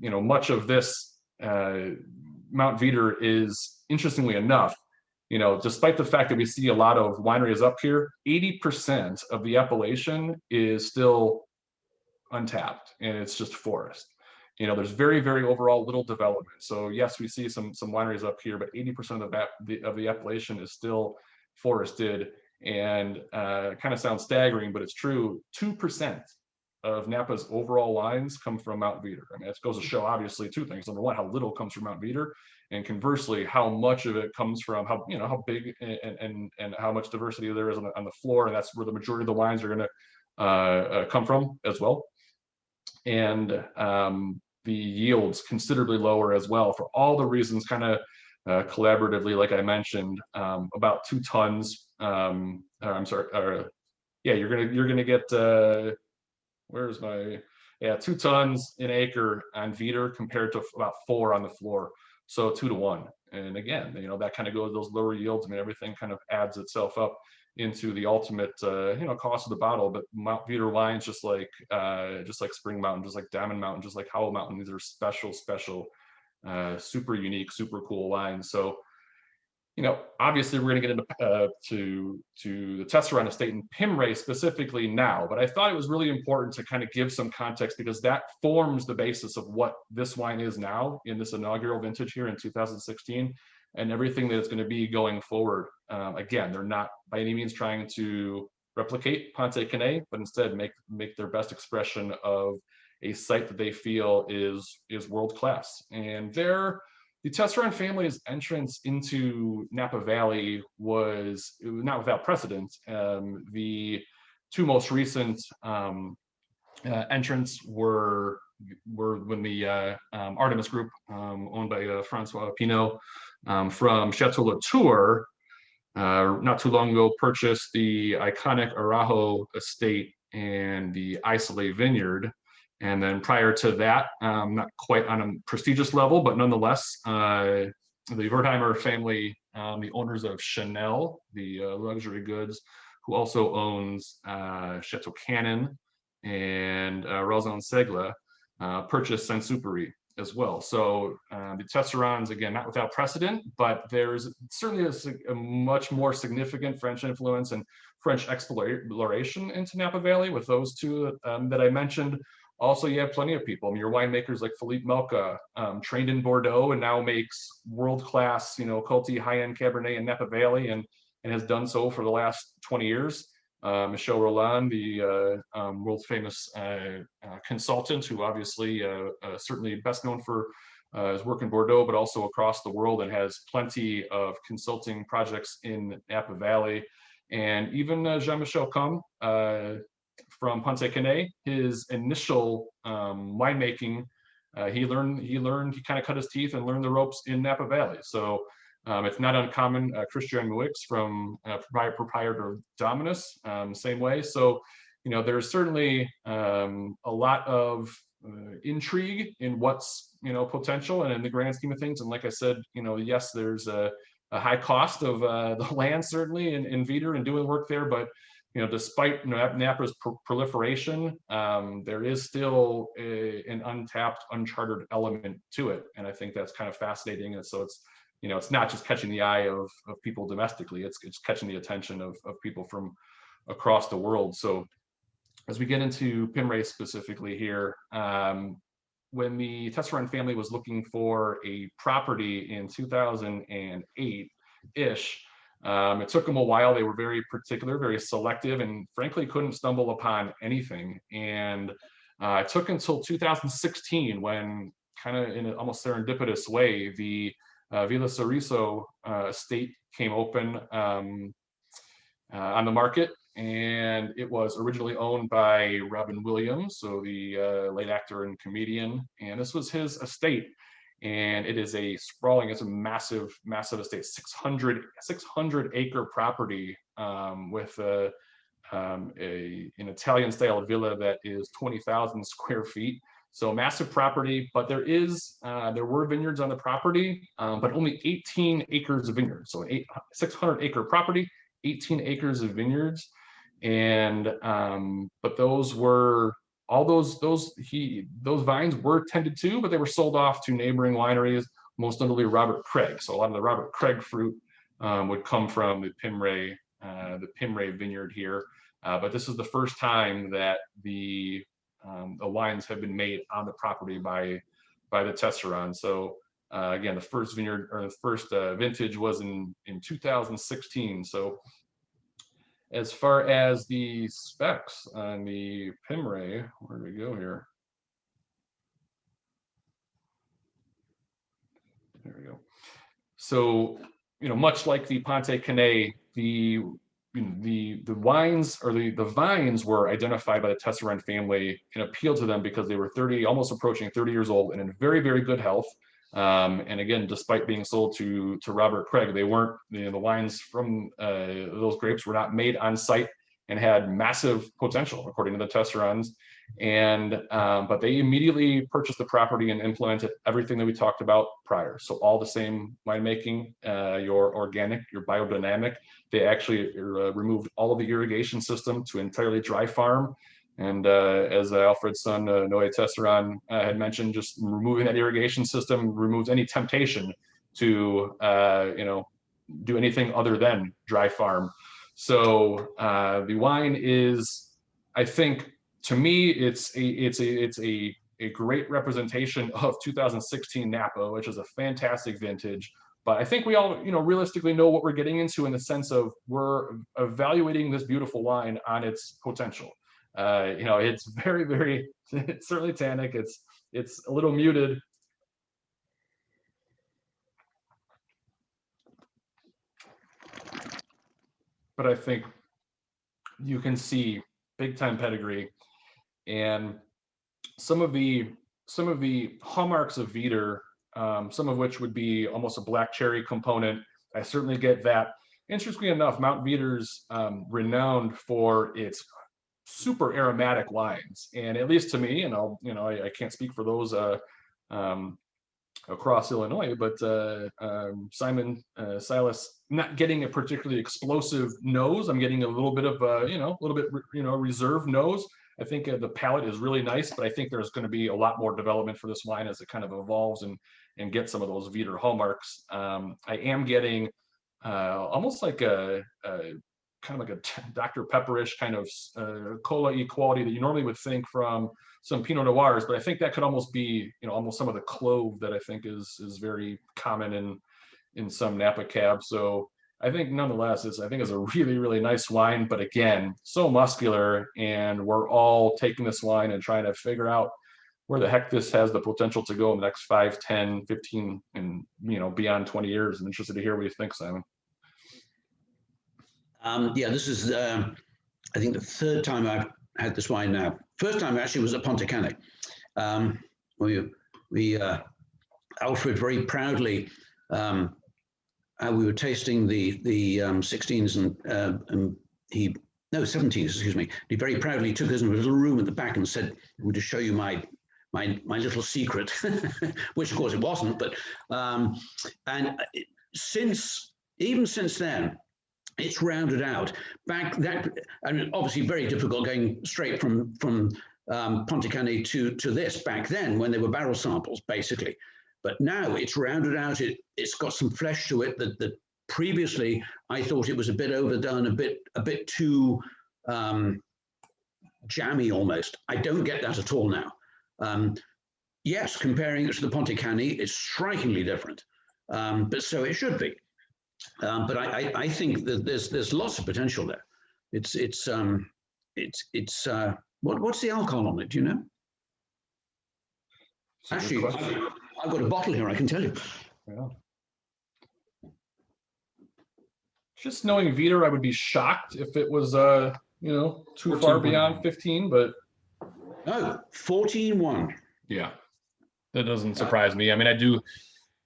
much of this Mount Veeder is, interestingly enough, despite the fact that we see a lot of wineries up here, 80% of the appellation is still untapped, and it's just forest. There's very, very overall little development. So yes, we see some wineries up here, but 80% of the appellation is still forested, and kind of sounds staggering, but it's true. 2% of Napa's overall wines come from Mount Veeder. I mean, it goes to show, obviously, two things. Number one, how little comes from Mount Veeder, and conversely, how much of it comes from how big and how much diversity there is on the floor, and that's where the majority of the wines are going to come from as well. And the yields considerably lower as well, for all the reasons kind of collaboratively, like I mentioned, about 2 tons. You're gonna get 2 tons an acre on Veeder compared to about 4 on the floor, so 2 to 1. And again, that kind of goes, those lower yields. I mean, everything kind of adds itself up into the ultimate cost of the bottle. But Mount Veeder wines, just like Spring Mountain, just like Diamond Mountain, just like Howell Mountain, these are special, super unique, super cool wines. So obviously we're going to get into to the Tesseron estate and Pym Rae specifically now, but I thought it was really important to kind of give some context, because that forms the basis of what this wine is now in this inaugural vintage here in 2016, and everything that it's going to be going forward. Again, they're not by any means trying to replicate Pontet Canet, but instead make their best expression of a site that they feel is world class. And the Tesseron family's entrance into Napa Valley was not without precedent. The 2 most recent entrants were when the Artemis Group, owned by Francois Pinault, from Chateau Latour, not too long ago, purchased the iconic Arajo estate and the Isolé Vineyard. And then prior to that, not quite on a prestigious level, but nonetheless, the Wertheimer family, the owners of Chanel, the luxury goods, who also owns Chateau Canon and Razon Segle, purchased Saint-Supéry as well. So the Tesserons, again, not without precedent, but there's certainly a much more significant French influence and French exploration into Napa Valley with those 2 that I mentioned. Also, you have plenty of people. I mean, your winemakers like Philippe Melka, trained in Bordeaux and now makes world-class, culty high-end Cabernet in Napa Valley, and has done so for the last 20 years. Michel Roland, the world-famous consultant, who obviously certainly best known for his work in Bordeaux, but also across the world, and has plenty of consulting projects in Napa Valley. And even Jean-Michel Combes, from Pontet Canet, his initial winemaking, he kind of cut his teeth and learned the ropes in Napa Valley. So it's not uncommon. Christian Mouix, from proprietor of Dominus, same way. So there's certainly a lot of intrigue in what's potential and in the grand scheme of things. And like I said, yes, there's a high cost of the land, certainly in Veeder and doing work there, but despite Napa's proliferation, there is still an untapped, uncharted element to it, and I think that's kind of fascinating. And so it's not just catching the eye of people domestically; it's catching the attention of people from across the world. So as we get into Pym Rae specifically here, when the Tesseron family was looking for a property in 2008-ish, it took them a while. They were very particular, very selective, and frankly couldn't stumble upon anything. And it took until 2016 when, kind of in an almost serendipitous way, the Villa Sorriso estate came open on the market. And it was originally owned by Robin Williams, so the late actor and comedian. And this was his estate. And it is a sprawling, it's a massive, massive estate, 600 acre property with an Italian style villa that is 20,000 square feet. So massive property, but there were vineyards on the property, but only 18 acres of vineyards. So 600 acre property, 18 acres of vineyards. And but those vines were tended to, but they were sold off to neighboring wineries, most notably Robert Craig. So a lot of the Robert Craig fruit would come from the Pym Rae vineyard here. But this is the first time that the wines have been made on the property by the Tesseron. So again, the first vineyard, or the first vintage, was in 2016. So as far as the specs on the Pym Rae, where do we go here? There we go. So, much like the Pontet Canet, the wines, or the vines, were identified by the Tesseron family and appealed to them because they were almost approaching 30 years old and in very, very good health. And again, despite being sold to Robert Craig, they weren't, the wines from those grapes were not made on site and had massive potential, according to the Tesserons. And but they immediately purchased the property and implemented everything that we talked about prior. So all the same winemaking, your organic, your biodynamic. They actually removed all of the irrigation system to entirely dry farm. And as Alfred's son, Noé Tesseron, had mentioned, just removing that irrigation system removes any temptation to, do anything other than dry farm. So the wine is, I think, to me, it's a great representation of 2016 Napa, which is a fantastic vintage. But I think we all, realistically know what we're getting into, in the sense of we're evaluating this beautiful wine on its potential. It's very, very, it's certainly tannic. It's a little muted. But I think you can see big time pedigree, and some of the hallmarks of Viter, some of which would be almost a black cherry component. I certainly get that. Interestingly enough, Mount Veter's renowned for its super aromatic wines, and at least to me, and I can't speak for those across Illinois, but Silas, not getting a particularly explosive nose. I'm getting a little bit of reserved nose. I think the palate is really nice, but I think there's going to be a lot more development for this wine as it kind of evolves and get some of those Viter hallmarks. I am getting almost like a kind of like a Dr. Pepperish kind of cola-y quality that you normally would think from some Pinot Noirs, but I think that could almost be, almost some of the clove that I think is very common in some Napa cabs. So I think nonetheless, it's a really, really nice wine, but again, so muscular, and we're all taking this wine and trying to figure out where the heck this has the potential to go in the next 5, 10, 15, and beyond 20 years. I'm interested to hear what you think, Simon. Yeah, this is, I think, the third time I've had this wine now. First time actually was at Pontet Canet. Alfred very proudly, we were tasting the 16s and 17s, excuse me. He very proudly took us into a little room at the back and said, "We'll just show you my little secret," which of course it wasn't. But and even since then, it's rounded out. Back that, I mean, obviously very difficult going straight from Pontet Canet to this back then when they were barrel samples, basically. But now it's rounded out. It's got some flesh to it that previously I thought it was a bit overdone, a bit too jammy almost. I don't get that at all now. Yes, comparing it to the Pontet Canet, it's strikingly different, but so it should be. But I think that there's lots of potential there. It's what's the alcohol on it? Do you know? Actually, I've got a bottle here. I can tell you. Yeah. Just knowing Vitor, I would be shocked if it was too far beyond 15. But no, 14-1. Yeah, that doesn't surprise me. I mean, I do.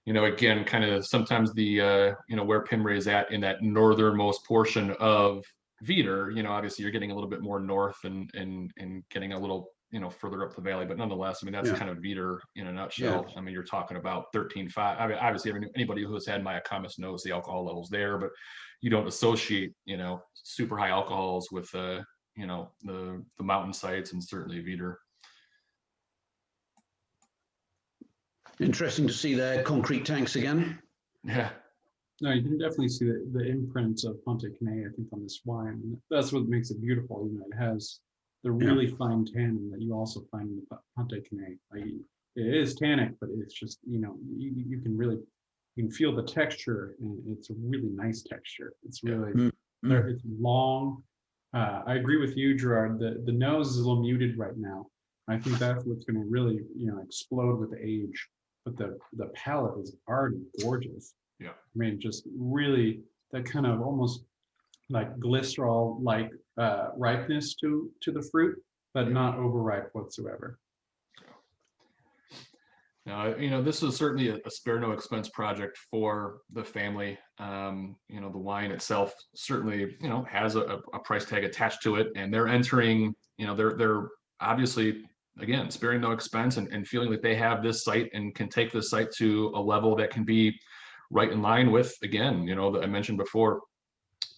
Again, kind of sometimes the where Pym Rae is at in that northernmost portion of Vitor, obviously you're getting a little bit more north and getting a little further up the valley, but nonetheless, I mean, that's kind of Vitor in a nutshell. Yeah. I mean, you're talking about 13.5. I mean, obviously anybody who has had Mayacamas knows the alcohol levels there, but you don't associate super high alcohols with the mountain sites and certainly Vitor. Interesting to see their concrete tanks again. Yeah. No, you can definitely see the imprint of Pontet Canet, I think, on this wine. That's what makes it beautiful. It has the really fine tannin that you also find in the Pontet Canet. Like, it is tannic, but it's just, you can feel the texture, and it's a really nice texture. It's really, it's long. I agree with you, Gerard. The nose is a little muted right now. I think that's what's going to really, explode with age. But the palate is already gorgeous. Yeah. I mean, just really that kind of almost like glycerol-like ripeness to the fruit, but not overripe whatsoever. Now, this is certainly a spare no expense project for the family. The wine itself certainly, has a price tag attached to it, and they're entering, they're obviously, again, sparing no expense and feeling that they have this site and can take this site to a level that can be right in line with, again, that I mentioned before,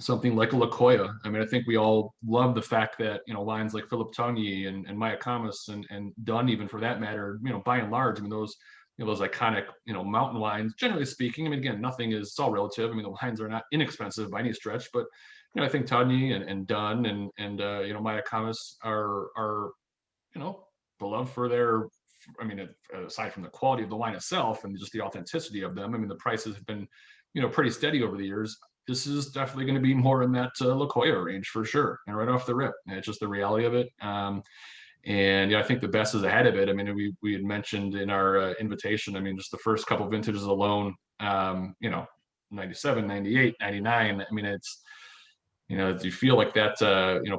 something like a La Coya. I mean, I think we all love the fact that, wines like Philippe Togny and Mayacamas and Dunn, even for that matter, by and large, I mean, those iconic, mountain wines, generally speaking, I mean, again, it's all relative. I mean, the wines are not inexpensive by any stretch, but, I think Togny and Dunn and Mayacamas are beloved for their, I mean, aside from the quality of the wine itself and just the authenticity of them, I mean, the prices have been, pretty steady over the years. This is definitely going to be more in that La Coya range for sure, and right off the rip. And it's just the reality of it. And I think the best is ahead of it. I mean, we had mentioned in our invitation, I mean, just the first couple of vintages alone, 97, 98, 99. I mean, it's, you feel like that,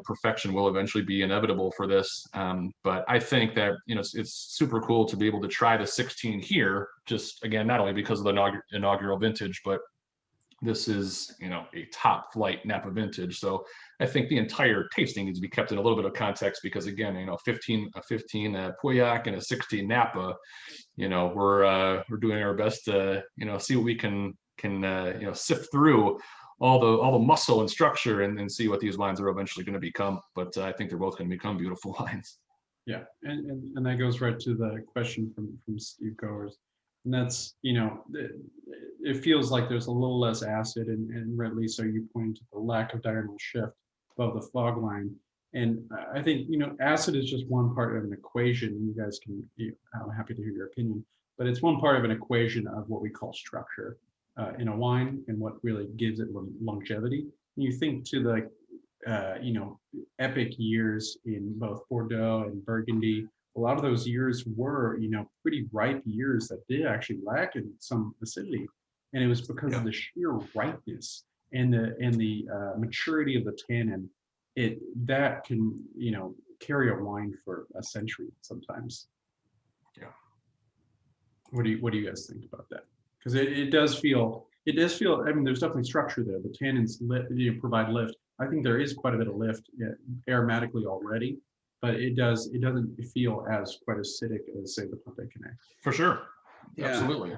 perfection will eventually be inevitable for this. But I think that, it's super cool to be able to try the 16 here, just again, not only because of the inaugural vintage, but this is, a top flight Napa vintage. So I think the entire tasting needs to be kept in a little bit of context because again, a 15 Pauillac and a 16 Napa, we're doing our best to, see what we can sift through all the muscle and structure and see what these wines are eventually going to become. But I think they're both going to become beautiful wines. Yeah, and that goes right to the question from Steve Goers, and that's, it feels like there's a little less acid, and rightly so. You point to the lack of diurnal shift above the fog line, and I think acid is just one part of an equation. You guys can, I'm happy to hear your opinion, but it's one part of an equation of what we call structure in a wine and what really gives it longevity. And you think to the epic years in both Bordeaux and Burgundy. A lot of those years were, pretty ripe years that did actually lack in some acidity, and it was because of the sheer ripeness and the maturity of the tannin. That can carry a wine for a century sometimes. Yeah. What do you guys think about that? Because it does feel. I mean, there's definitely structure there. The tannins provide lift. I think there is quite a bit of lift aromatically already, but it doesn't feel as quite acidic as, say, the Pontet Canet. For sure. Yeah. Absolutely.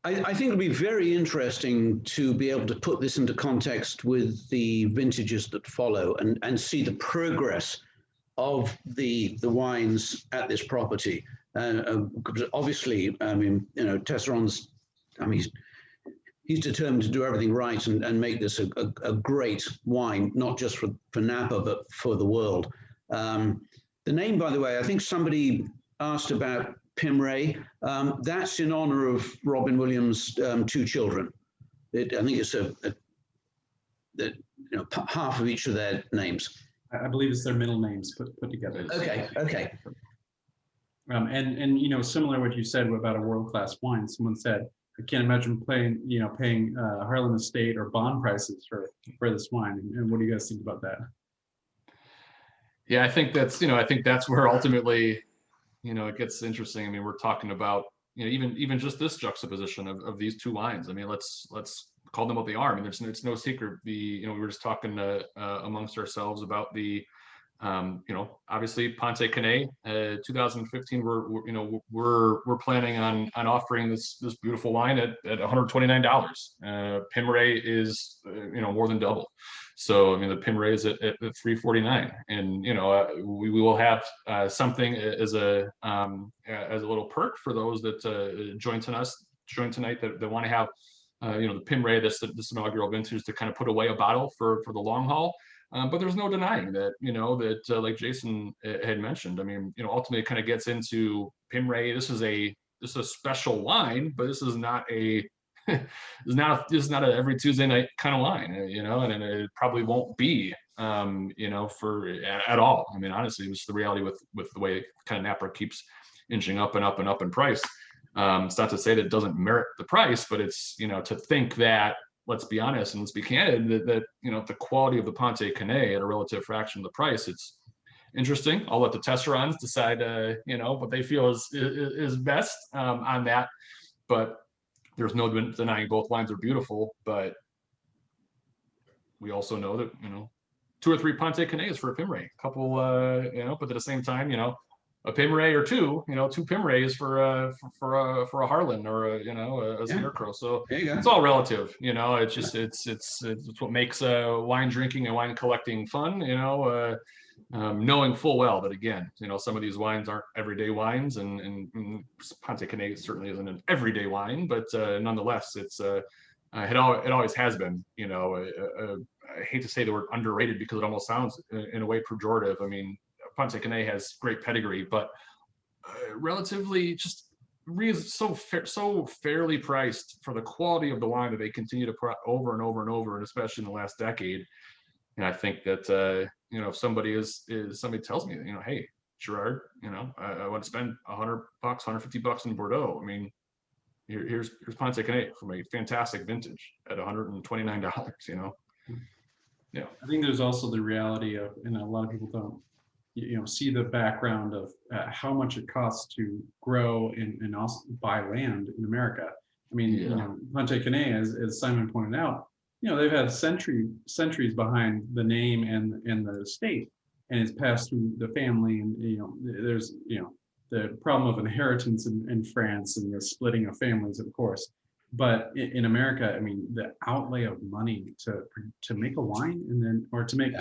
I think it'll be very interesting to be able to put this into context with the vintages that follow and see the progress of the wines at this property. Obviously, I mean, Tesseron's, I mean, he's determined to do everything right and make this a great wine, not just for Napa, but for the world. The name, by the way, I think somebody asked about Pym Rae. That's in honor of Robin Williams' two children. I think it's half of each of their names. I believe it's their middle names put together. Okay. And similar to what you said about a world-class wine, someone said, I can't imagine paying Harlan Estate or bond prices for this wine. And what do you guys think about that? Yeah, I think that's where ultimately, it gets interesting. I mean, we're talking about, even just this juxtaposition of these two wines. I mean, let's call them what they are. I mean, it's no secret. We were just talking amongst ourselves about the, obviously Pontet Canet, 2015. We're planning on offering this beautiful wine at $129. Pym Rae is more than double. So I mean, the Pym Rae is at $349, and we will have something as a little perk for those that join tonight that want to have the Pym Rae, this inaugural vintage, to kind of put away a bottle for the long haul. But there's no denying that, that like Jason had mentioned, I mean, ultimately it kind of gets into Pym Rae. This is a special wine, but this is not a this is not a every Tuesday night kind of wine, and it probably won't be, for at all. I mean, honestly, it's the reality with the way kind of Napa keeps inching up and up and up in price. It's not to say that it doesn't merit the price, but it's, to think that, let's be honest and let's be candid, that the quality of the Pontet Canet at a relative fraction of the price, it's interesting. I'll let the Tesserons decide, what they feel is best on that. But there's no denying both wines are beautiful. But we also know that 2 or 3 Pontet Canets for a Pym Rae, a couple, but at the same time, a Pym Rae or two, 2 Pym Raes for a Harlan or a Scarecrow. So it's all relative, It's just it's what makes wine drinking and wine collecting fun, knowing full well that, again, some of these wines aren't everyday wines, and Pontet Canet certainly isn't an everyday wine, but nonetheless, it's it always has been. I hate to say the word underrated because it almost sounds in a way pejorative. I mean, Pontet Canet has great pedigree, but relatively just so fairly priced for the quality of the wine that they continue to put over and over and over, and especially in the last decade. And I think that if somebody tells me, hey, Gerard, I want to spend $100, $150 in Bordeaux. I mean, here's Pontet Canet from a fantastic vintage at $129. Yeah. I think there's also the reality of, and a lot of people don't, see the background of how much it costs to grow and also buy land in America. I mean, Pontet Canet, as Simon pointed out, they've had centuries behind the name and the state, and it's passed through the family. And there's the problem of inheritance in France and the splitting of families, of course. But in America, I mean, the outlay of money to make a wine or to make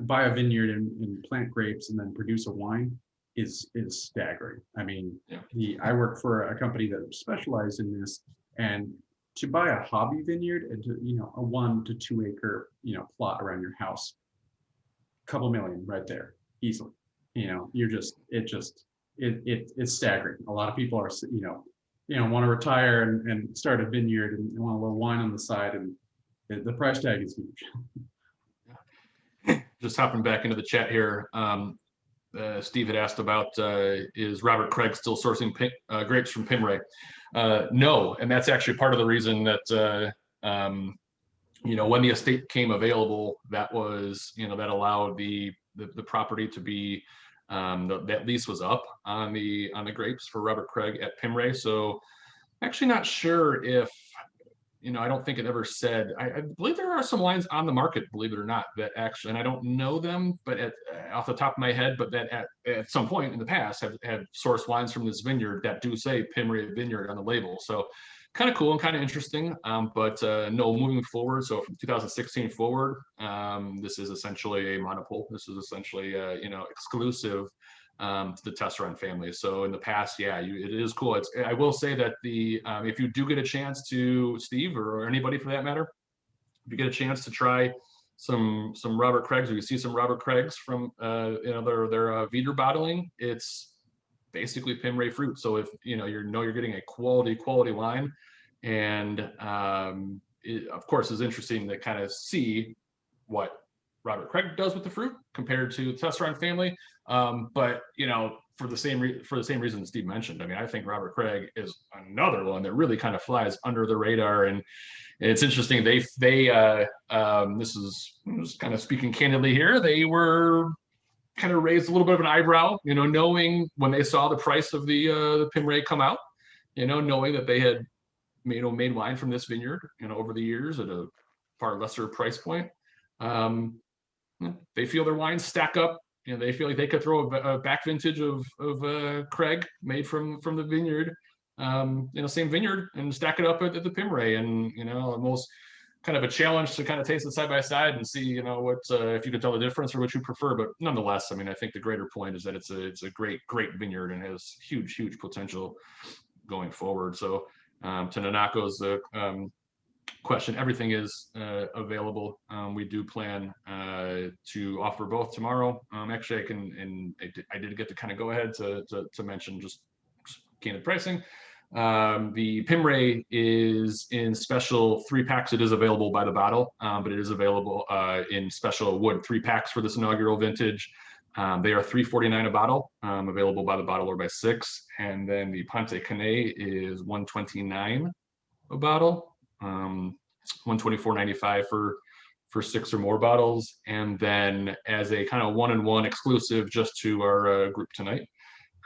buy a vineyard and plant grapes and then produce a wine is staggering. I mean, I work for a company that specialized in this, and to buy a hobby vineyard and to a 1 to 2 acre plot around your house, a couple million right there easily. It's staggering. A lot of people are want to retire and start a vineyard and want a little wine on the side, and the price tag is huge. Just hopping back into the chat here, Steve had asked about is Robert Craig still sourcing grapes from Pym Rae? No, and that's actually part of the reason that when the estate came available, that was that allowed the property to be that lease was up on the grapes for Robert Craig at Pym Rae. So actually not sure if I don't think it ever said. I believe there are some wines on the market, believe it or not, that actually, and I don't know them, but off the top of my head, but that at some point in the past have sourced wines from this vineyard that do say Pym Rae Vineyard on the label. So kind of cool and kind of interesting. But no, moving forward, so from 2016 forward, this is essentially a monopole. This is essentially exclusive to the Tesseron family. So in the past, yeah, it is cool. I will say that if you do get a chance to, Steve, or anybody for that matter, if you get a chance to try some Robert Craig's, or you see some Robert Craig's from their Veder bottling, it's basically Pym Rae fruit. So if you're getting a quality wine, and it of course is interesting to kind of see what Robert Craig does with the fruit compared to the Tesseron family. But for the same reason Steve mentioned, I mean, I think Robert Craig is another one that really kind of flies under the radar. And it's interesting. This is just kind of speaking candidly here. They were kind of raised a little bit of an eyebrow, knowing when they saw the price of the Pym Rae come out, knowing that they had made wine from this vineyard, over the years at a far lesser price point. They feel their wines stack up. They feel like they could throw a back vintage of Craig made from the vineyard, same vineyard, and stack it up at the Pym Rae. And almost kind of a challenge to kind of taste it side by side and see what if you could tell the difference or what you prefer. But nonetheless, I mean, I think the greater point is that it's a great vineyard and has huge potential going forward. So to Nanako's question, everything is available. We do plan to offer both tomorrow. Actually, I did get to kind of go ahead to mention just candid pricing. The Pym Rae is in special 3-packs. It is available by the bottle, but it is available in special wood 3-packs for this inaugural vintage. They are $3.49 a bottle, available by the bottle or by 6. And then the Pontet Canet is $129 a bottle, $124.95 for 6 or more bottles. And then as a kind of one-on-one exclusive just to our group tonight,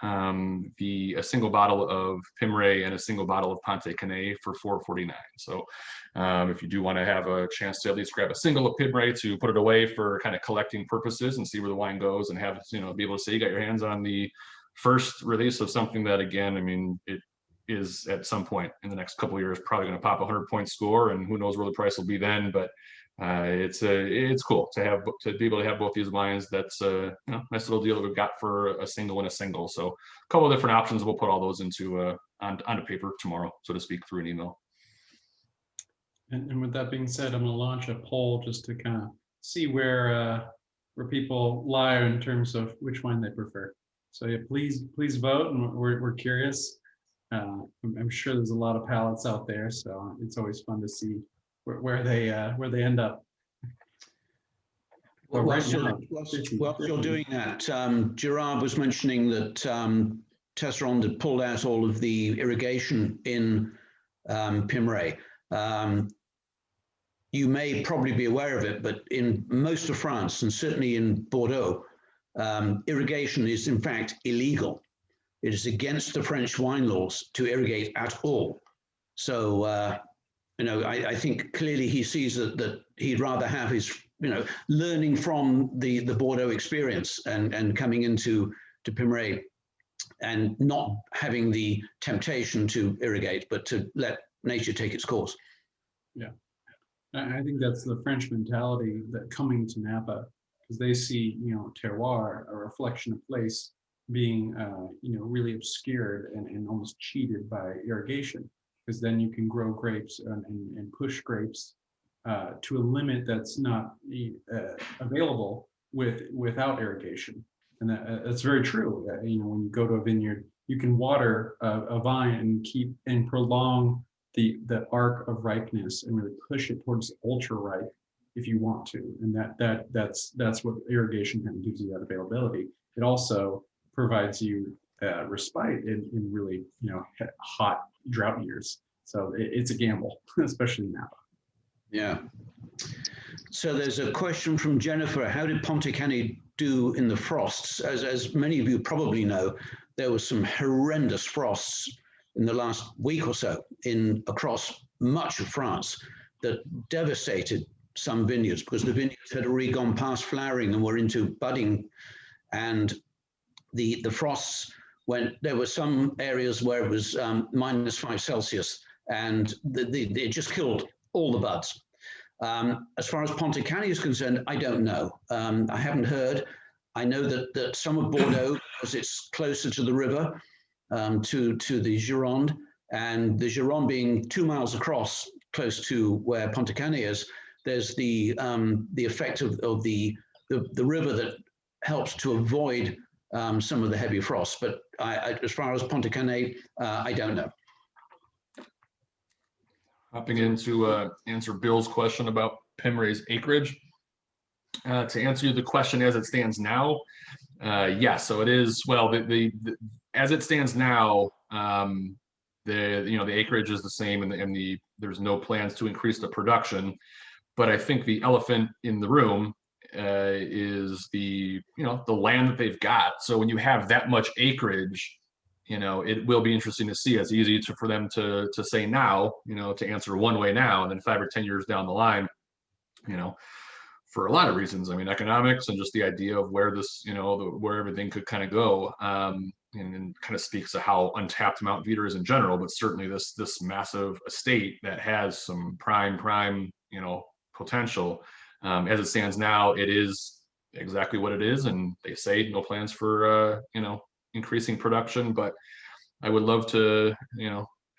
a single bottle of Pym Rae and a single bottle of Pontet Canet for $4.49. So if you do want to have a chance to at least grab a single of Pym Rae to put it away for kind of collecting purposes and see where the wine goes, and have be able to say you got your hands on the first release of something that, again, I mean, it is at some point in the next couple of years probably going to pop a 100-point score, and who knows where the price will be then. But it's cool to be able to have both these wines. That's a nice little deal that we've got for a single and a single. So a couple of different options. We'll put all those into onto paper tomorrow, so to speak, through an email. And with that being said, I'm going to launch a poll just to kind of see where people lie in terms of which wine they prefer. So yeah, please vote, and we're curious. I'm sure there's a lot of palates out there, so it's always fun to see where they end up. Well, whilst you're doing that, Gerard was mentioning that Tesseron had pulled out all of the irrigation in Pym Rae. You may probably be aware of it, but in most of France, and certainly in Bordeaux, irrigation is in fact illegal. It is against the French wine laws to irrigate at all. So, I think clearly he sees that he'd rather have his, learning from the Bordeaux experience and coming into Pym Rae, and not having the temptation to irrigate, but to let nature take its course. Yeah, I think that's the French mentality that coming to Napa, because they see, terroir, a reflection of place, being, really obscured and almost cheated by irrigation, because then you can grow grapes and push grapes to a limit that's not available without irrigation. And that's very true. When you go to a vineyard, you can water a vine and keep and prolong the arc of ripeness and really push it towards ultra ripe if you want to. And that's what irrigation kind of gives you, that availability. It also provides you respite in really hot drought years. So it's a gamble, especially now. Yeah. So there's a question from Jennifer. How did Pontet Canet do in the frosts? As many of you probably know, there were some horrendous frosts in the last week or so across much of France that devastated some vineyards, because the vineyards had already gone past flowering and were into budding. And the frosts, when there were some areas where it was -5 Celsius, and it just killed all the buds. As far as Pontet Canet is concerned, I don't know. I haven't heard. I know that some of Bordeaux, because it's closer to the river, to the Gironde, and the Gironde being 2 miles across, close to where Pontet Canet is, there's the effect of the river that helps to avoid some of the heavy frost. But as far as Pontet Canet, I don't know. Hopping into answer Bill's question about Pym Rae's acreage. To answer the question as it stands now, yes. So it is, well, as it stands now, the acreage is the same, and there's no plans to increase the production. But I think the elephant in the room is the land that they've got. So when you have that much acreage, it will be interesting to see. It's easy for them to say now, to answer one way now, and then 5 or 10 years down the line, for a lot of reasons. I mean, economics and just the idea of where this, where everything could kind of go, and kind of speaks to how untapped Mount Veeder is in general. But certainly this massive estate that has some prime, potential. As it stands now, it is exactly what it is, and they say no plans for increasing production. But I would love to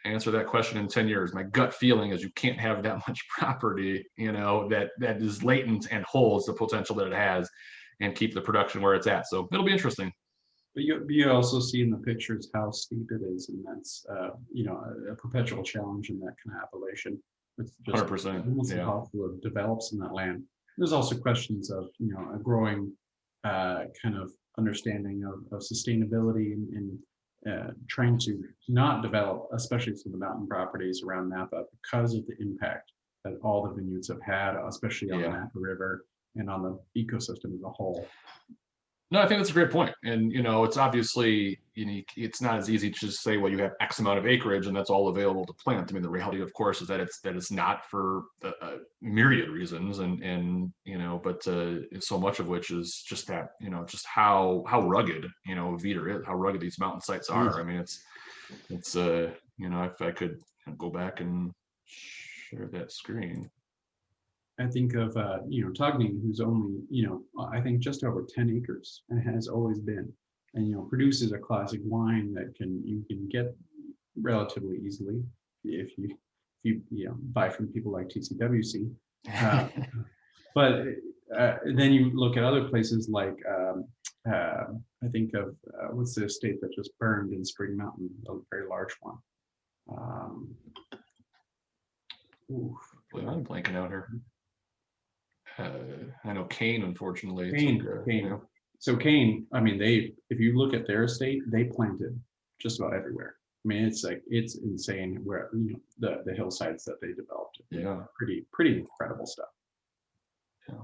answer that question in 10 years. My gut feeling is you can't have that much property that is latent and holds the potential that it has, and keep the production where it's at. So it'll be interesting. But you also see in the pictures how steep it is, and that's a perpetual challenge in that kind of appellation. It's just 100%, almost yeah. impossible to develop in that land. There's also questions of a growing kind of understanding of sustainability and trying to not develop, especially some of the mountain properties around Napa, because of the impact that all the vineyards have had, especially on the Napa River and on the ecosystem as a whole. No, I think that's a great point. And, it's obviously unique. It's not as easy to just say, well, you have X amount of acreage and that's all available to plant. I mean, the reality, of course, is that it's not for myriad reasons. But so much of which is just that, just how rugged, Veeder is, how rugged these mountain sites are. I mean, it's if I could go back and share that screen. I think of Togning, who's only I think just over 10 acres and has always been, and produces a classic wine that you can get relatively easily if you buy from people like TCWC. But then you look at other places like I think of what's the estate that just burned in Spring Mountain, a very large one. I'm blanking out here. I know Kane, unfortunately. Kane. So Kane, I mean, if you look at their estate, they planted just about everywhere. I mean, it's insane where the hillsides that they developed. Yeah, pretty incredible stuff. Yeah.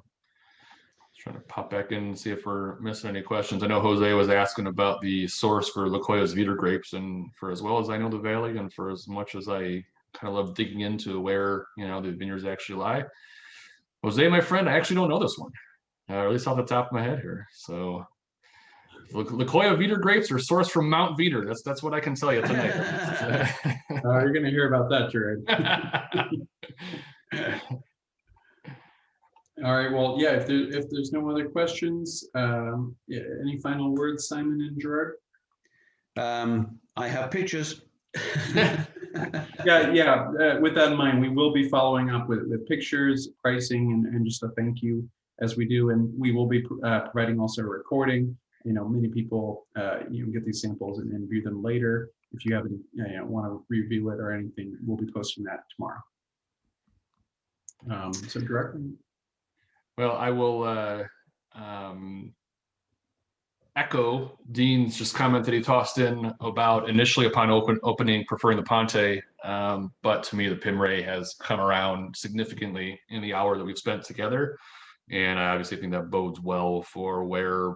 Trying to pop back in and see if we're missing any questions. I know Jose was asking about the source for Locoyo's Veeder grapes, and for as well as I know the valley, and for as much as I kind of love digging into where the vineyards actually lie. Jose, my friend, I actually don't know this one, or at least off the top of my head here. So, Locoyo Veeder grapes are sourced from Mount Veeder. That's what I can tell you tonight. You're going to hear about that, Jared. All right. Well, yeah. If there's no other questions, any final words, Simon and Gerard? I have pictures. Yeah. With that in mind, we will be following up with pictures, pricing, and just a thank you as we do, and we will be providing also a recording. Many people get these samples and view them later. If you have any, want to review it or anything, we'll be posting that tomorrow. So directly. Well, I will echo Dean's just comment that he tossed in about initially upon opening preferring the Pontet, but to me the Pym Rae has come around significantly in the hour that we've spent together, and I obviously think that bodes well for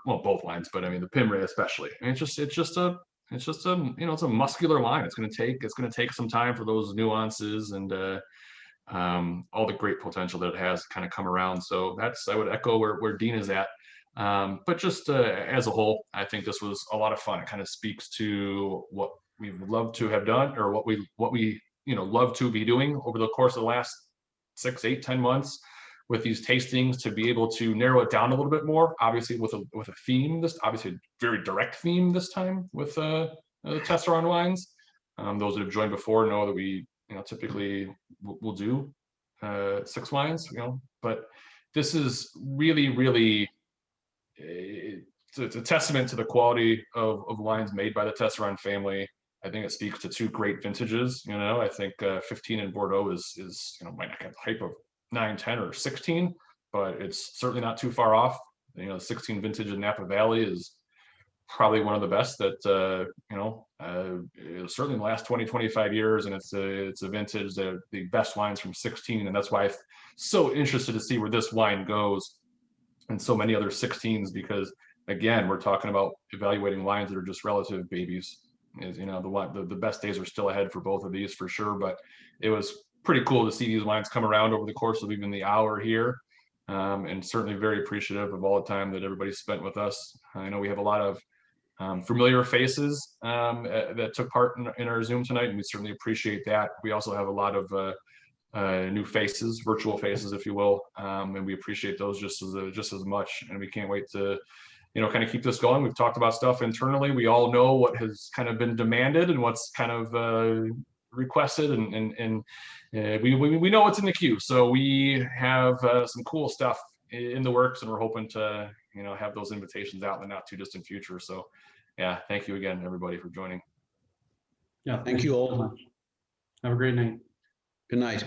both lines, but I mean the Pym Rae especially. And it's just a it's a muscular line. It's going to take some time for those nuances and all the great potential that it has kind of come around. So I would echo where Dean is at. But just as a whole, I think this was a lot of fun. It kind of speaks to what we would love to have done, or what we love to be doing over the course of the last 6, 8, 10 months with these tastings, to be able to narrow it down a little bit more, obviously with a theme, this obviously a very direct theme this time with the Tesseron wines. Those that have joined before know that we typically will do 6 wines, but this is really it's a testament to the quality of wines made by the Tesseron family. I think it speaks to 2 great vintages. I think 15 in Bordeaux is might not have the hype of 9, 10, or 16, but it's certainly not too far off. The 16 vintage in Napa Valley is probably one of the best that certainly in the last 20, 25 years, and it's a vintage, the best wines from 16, and that's why I'm so interested to see where this wine goes and so many other 16s, because again, we're talking about evaluating wines that are just relative babies. The best days are still ahead for both of these for sure, but it was pretty cool to see these wines come around over the course of even the hour here. And certainly very appreciative of all the time that everybody spent with us. I know we have a lot of familiar faces that took part in our Zoom tonight, and we certainly appreciate that. We also have a lot of new faces, virtual faces, if you will, and we appreciate those just as much. And we can't wait to kind of keep this going. We've talked about stuff internally. We all know what has kind of been demanded and what's kind of requested, and we know what's in the queue. So we have some cool stuff in the works, and we're hoping to have those invitations out in the not too distant future. So yeah, thank you again, everybody, for joining. Yeah, Thank you all. so much. Have a great night. Good night.